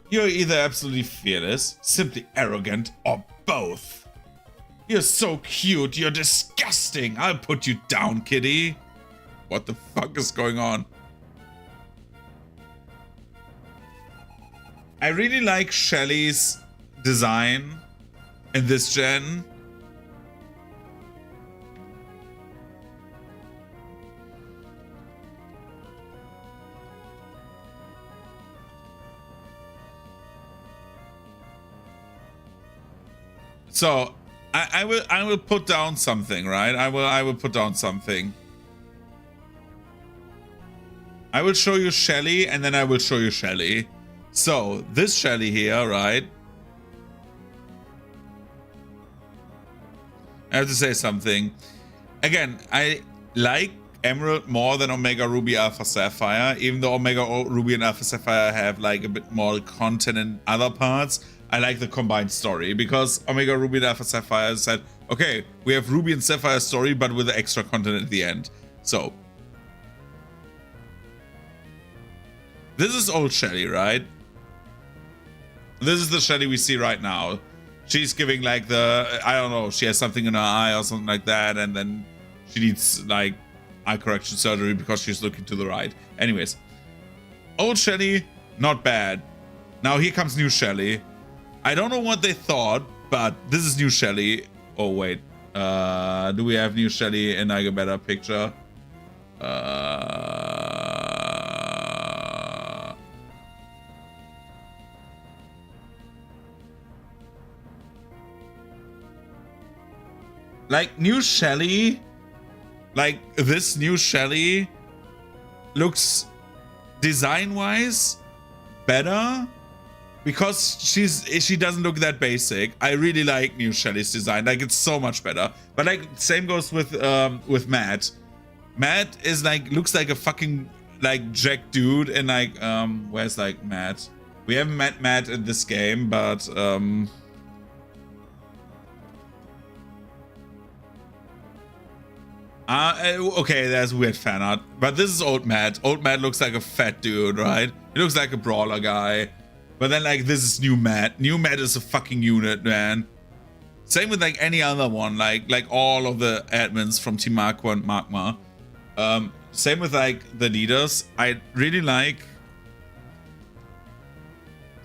You're either absolutely fearless, simply arrogant, or both. You're so cute, you're disgusting. I'll put you down, kitty. What the fuck is going on? I really like Shelly's design in this gen. So I will put down something, right? I will put down something. I will show you Shelly, and then I will show you Shelly. So, this Shelly here, right? I have to say something. Again, I like Emerald more than Omega Ruby Alpha Sapphire, even though Omega Ruby and Alpha Sapphire have like a bit more content in other parts. I like the combined story, because Omega Ruby and Alpha Sapphire said, okay, we have Ruby and Sapphire story, but with the extra content at the end. So, this is old Shelly, right? This is the Shelly we see right now. She's giving like the, I don't know, she has something in her eye or something like that, and then she needs like eye correction surgery because she's looking to the right. Anyways, old Shelly, not bad. Now here comes new Shelly. I don't know what they thought, but this is new Shelly. Oh wait, Do we have new Shelly in like a better picture? Like new Shelly, like this new Shelly looks design-wise better because she doesn't look that basic. I really like new Shelly's design. Like it's so much better. But like same goes with Matt. Matt is like looks like a fucking like jack dude and like where's like Matt? We haven't met Matt in this game, but okay, there's weird fan art. But this is old Matt. Old Matt looks like a fat dude, right? He looks like a brawler guy. But then like this is new Matt. New Matt is a fucking unit, man. Same with like any other one, like all of the admins from Team Aqua and Magma. Same with like the leaders. I really like.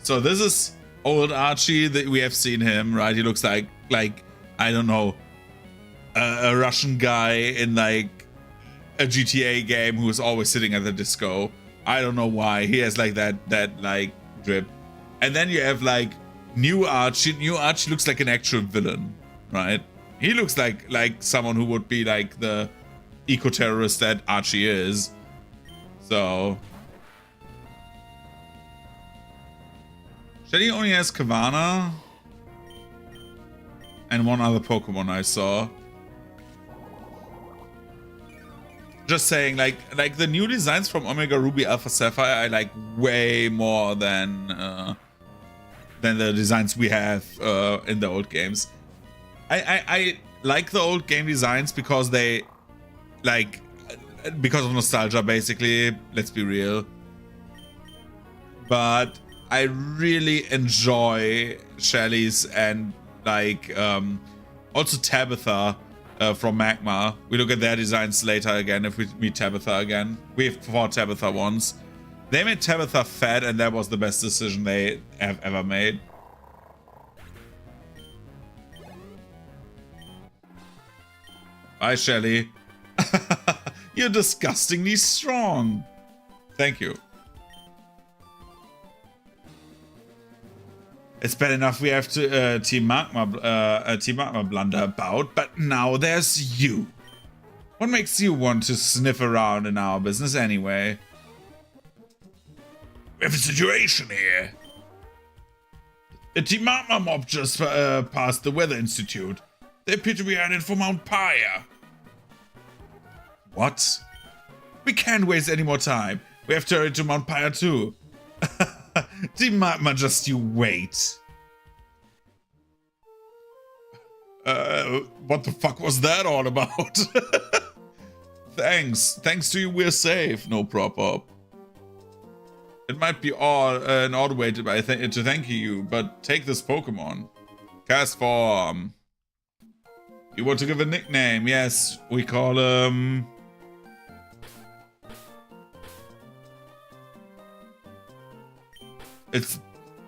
So this is old Archie that we have seen him, right? He looks like I don't know, a Russian guy in like a GTA game who is always sitting at the disco. I don't know why. He has like that like drip. And then you have like new Archie. New Archie looks like an actual villain, right? He looks like someone who would be like the eco-terrorist that Archie is. So Shelly only has Kavana and one other Pokemon I saw. Just saying, like the new designs from Omega Ruby Alpha Sapphire I like way more than the designs we have in the old games. I like the old game designs because they because of nostalgia, basically. Let's be real. But I really enjoy Shelly's and like also Tabitha from Magma. We look at their designs later again if we meet Tabitha again. We've fought Tabitha once. They made Tabitha fat and that was the best decision they have ever made. Bye, Shelly. You're disgustingly strong. Thank you. It's bad enough we have to Team Magma blunder about, but now there's you. What makes you want to sniff around in our business anyway? We have a situation here. The Team Magma mob just passed the Weather Institute. They appear to be headed for Mount Pyre. What? We can't waste any more time. We have to hurry to Mount Pyre too. Team Magma, just you wait. What the fuck was that all about? Thanks to you we're safe. No prop up. It might be an odd way to thank you, but take this Pokemon. Cast form. You want to give a nickname? Yes, we call him.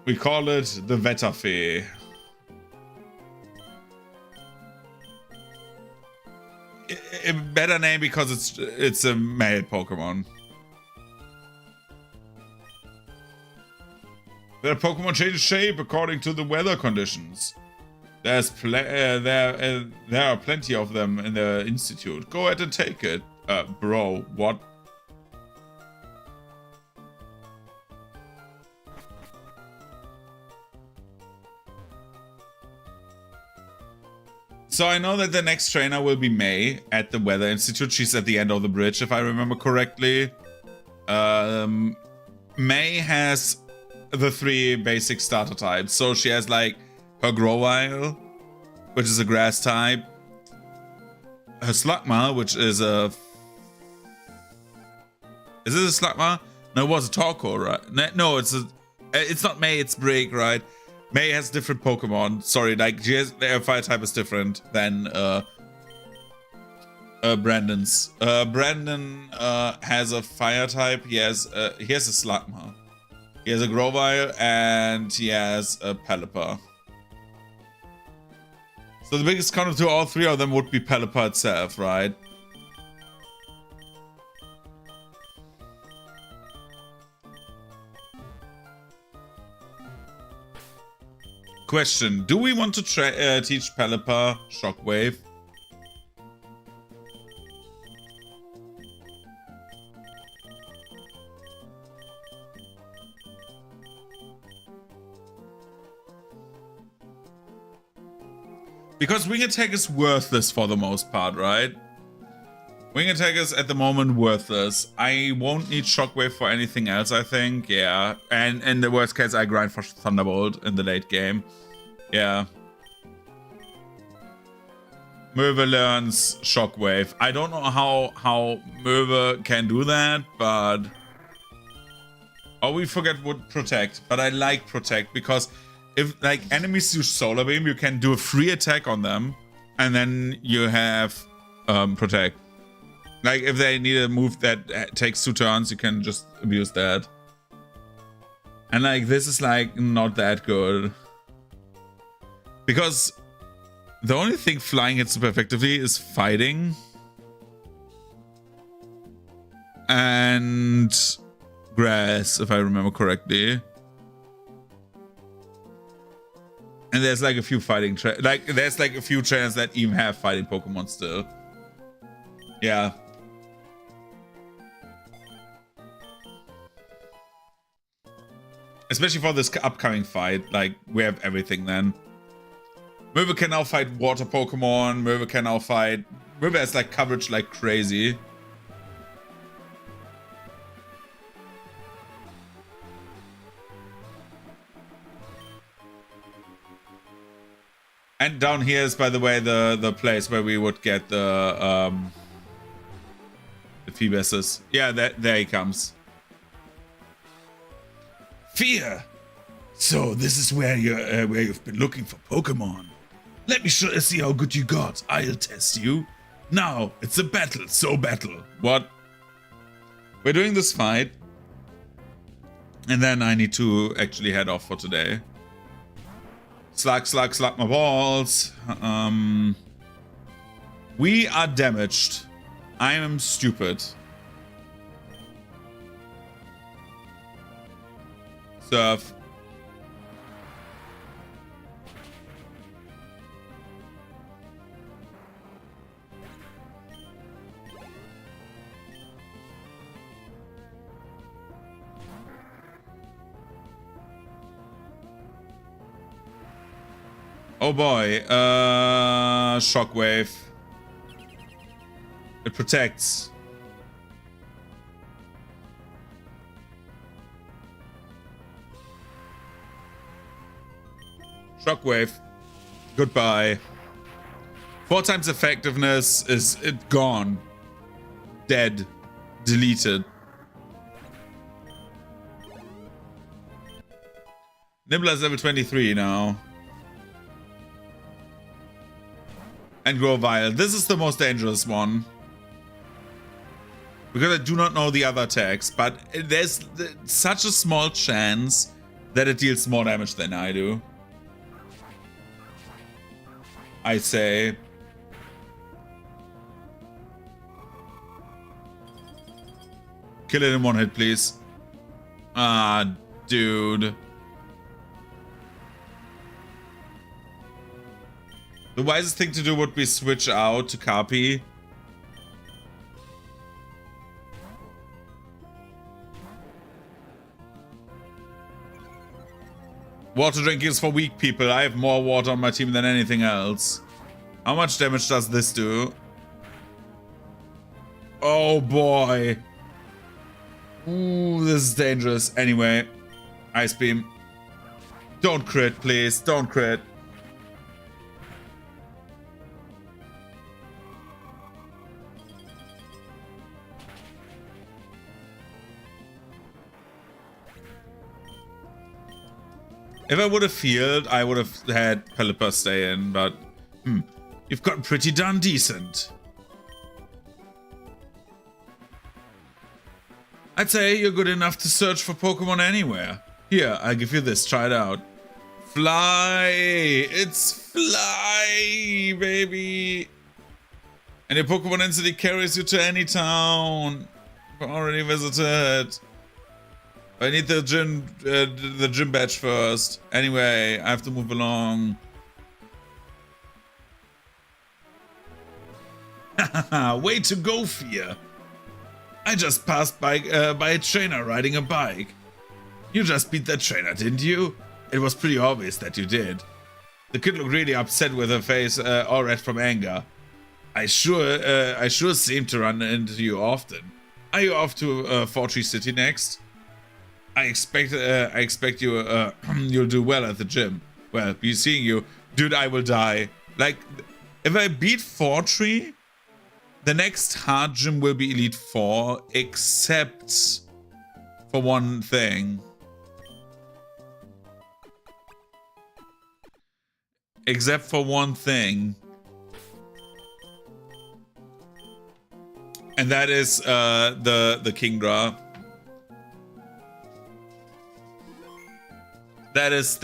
We call it the Wetterfee. A better name because it's a male Pokemon. Their Pokemon change shape according to the weather conditions. There are plenty of them in the institute. Go ahead and take it. Bro, what? So I know that the next trainer will be May at the Weather Institute. She's at the end of the bridge, if I remember correctly. May has the 3 basic starter types. So she has like her Grovyle, which is a grass type. Her Slugma, which is a... Is it a Slugma? No, it was a Torkoal, right? No, it's not May, it's Brick, right? May has different Pokemon. Sorry, like their fire type is different than Brandon's. Brandon has a fire type. He has a Slugma. He has a Grovyle and he has a Pelipper. So the biggest counter to all three of them would be Pelipper itself, right? Question, do we want to teach Pelipper Shockwave? Because Wing Attack is worthless for the most part, right? Wing Attack is at the moment worthless. I won't need Shockwave for anything else, I think. Yeah. And in the worst case, I grind for Thunderbolt in the late game. Yeah. Merve learns Shockwave. I don't know how Merve can do that, but... Oh, we forget what Protect. But I like Protect because if like enemies use Solar Beam, you can do a free attack on them. And then you have Protect. Like if they need a move that takes 2 turns, you can just abuse that. And like this is like not that good. Because the only thing flying hits super effectively is fighting. And grass, if I remember correctly. And there's like a few fighting there's like a few trainers that even have fighting Pokemon still. Yeah. Especially for this upcoming fight, like we have everything then. Merve can now fight water Pokemon. Merve can now fight. Merve has like coverage like crazy. And down here is, by the way, the place where we would get the Phoebus's. Yeah, there he comes. Fear. So this is where you've been looking for Pokemon. Let me see how good you got. I'll test you. Now it's a battle. So battle. What? We're doing this fight, and then I need to actually head off for today. Slug, slug, slug my balls. We are damaged. I am stupid. Surf. Oh boy, Shockwave. It protects. Shockwave. Goodbye. 4 times effectiveness is it gone. Dead. Deleted. Nibbler's level 23 now. And Grovyle. This is the most dangerous one. Because I do not know the other attacks, but there's such a small chance that it deals more damage than I do. I say. Kill it in 1 hit, please. Ah, dude. The wisest thing to do would be switch out to Cappy. Water drink is for weak people. I have more water on my team than anything else. How much damage does this do? Oh boy. Ooh, this is dangerous. Anyway, Ice Beam. Don't crit, please. Don't crit. If I would have healed, I would have had Pelipper stay in, but you've gotten pretty darn decent. I'd say you're good enough to search for Pokemon anywhere. Here, I'll give you this, try it out. Fly! It's Fly, baby! And your Pokemon instantly carries you to any town. I've already visited. I need the gym badge first. Anyway, I have to move along. Way to go, Fear! I just passed by a trainer riding a bike. You just beat that trainer, didn't you? It was pretty obvious that you did. The kid looked really upset with her face all red from anger. I sure seem to run into you often. Are you off to Fortree City next? I expect you you'll do well at the gym. Well, be seeing you, dude. I will die. Like, if I beat Fortree, the next hard gym will be Elite 4, except for one thing. Except for one thing. And that is the Kingdra. That is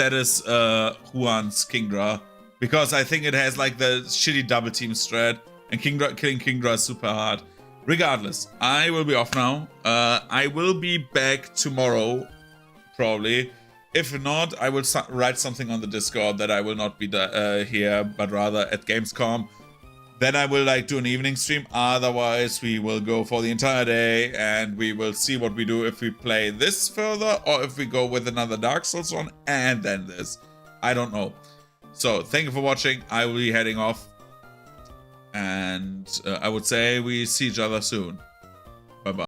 Juan's Kingdra. Because I think it has like the shitty double team strat. And killing Kingdra is super hard. Regardless, I will be off now. I will be back tomorrow, probably. If not, I will write something on the Discord that I will not be here, but rather at Gamescom. Then I will like do an evening stream. Otherwise, we will go for the entire day and we will see what we do if we play this further or if we go with another Dark Souls one and then this. I don't know. So thank you for watching. I will be heading off. And I would say we see each other soon.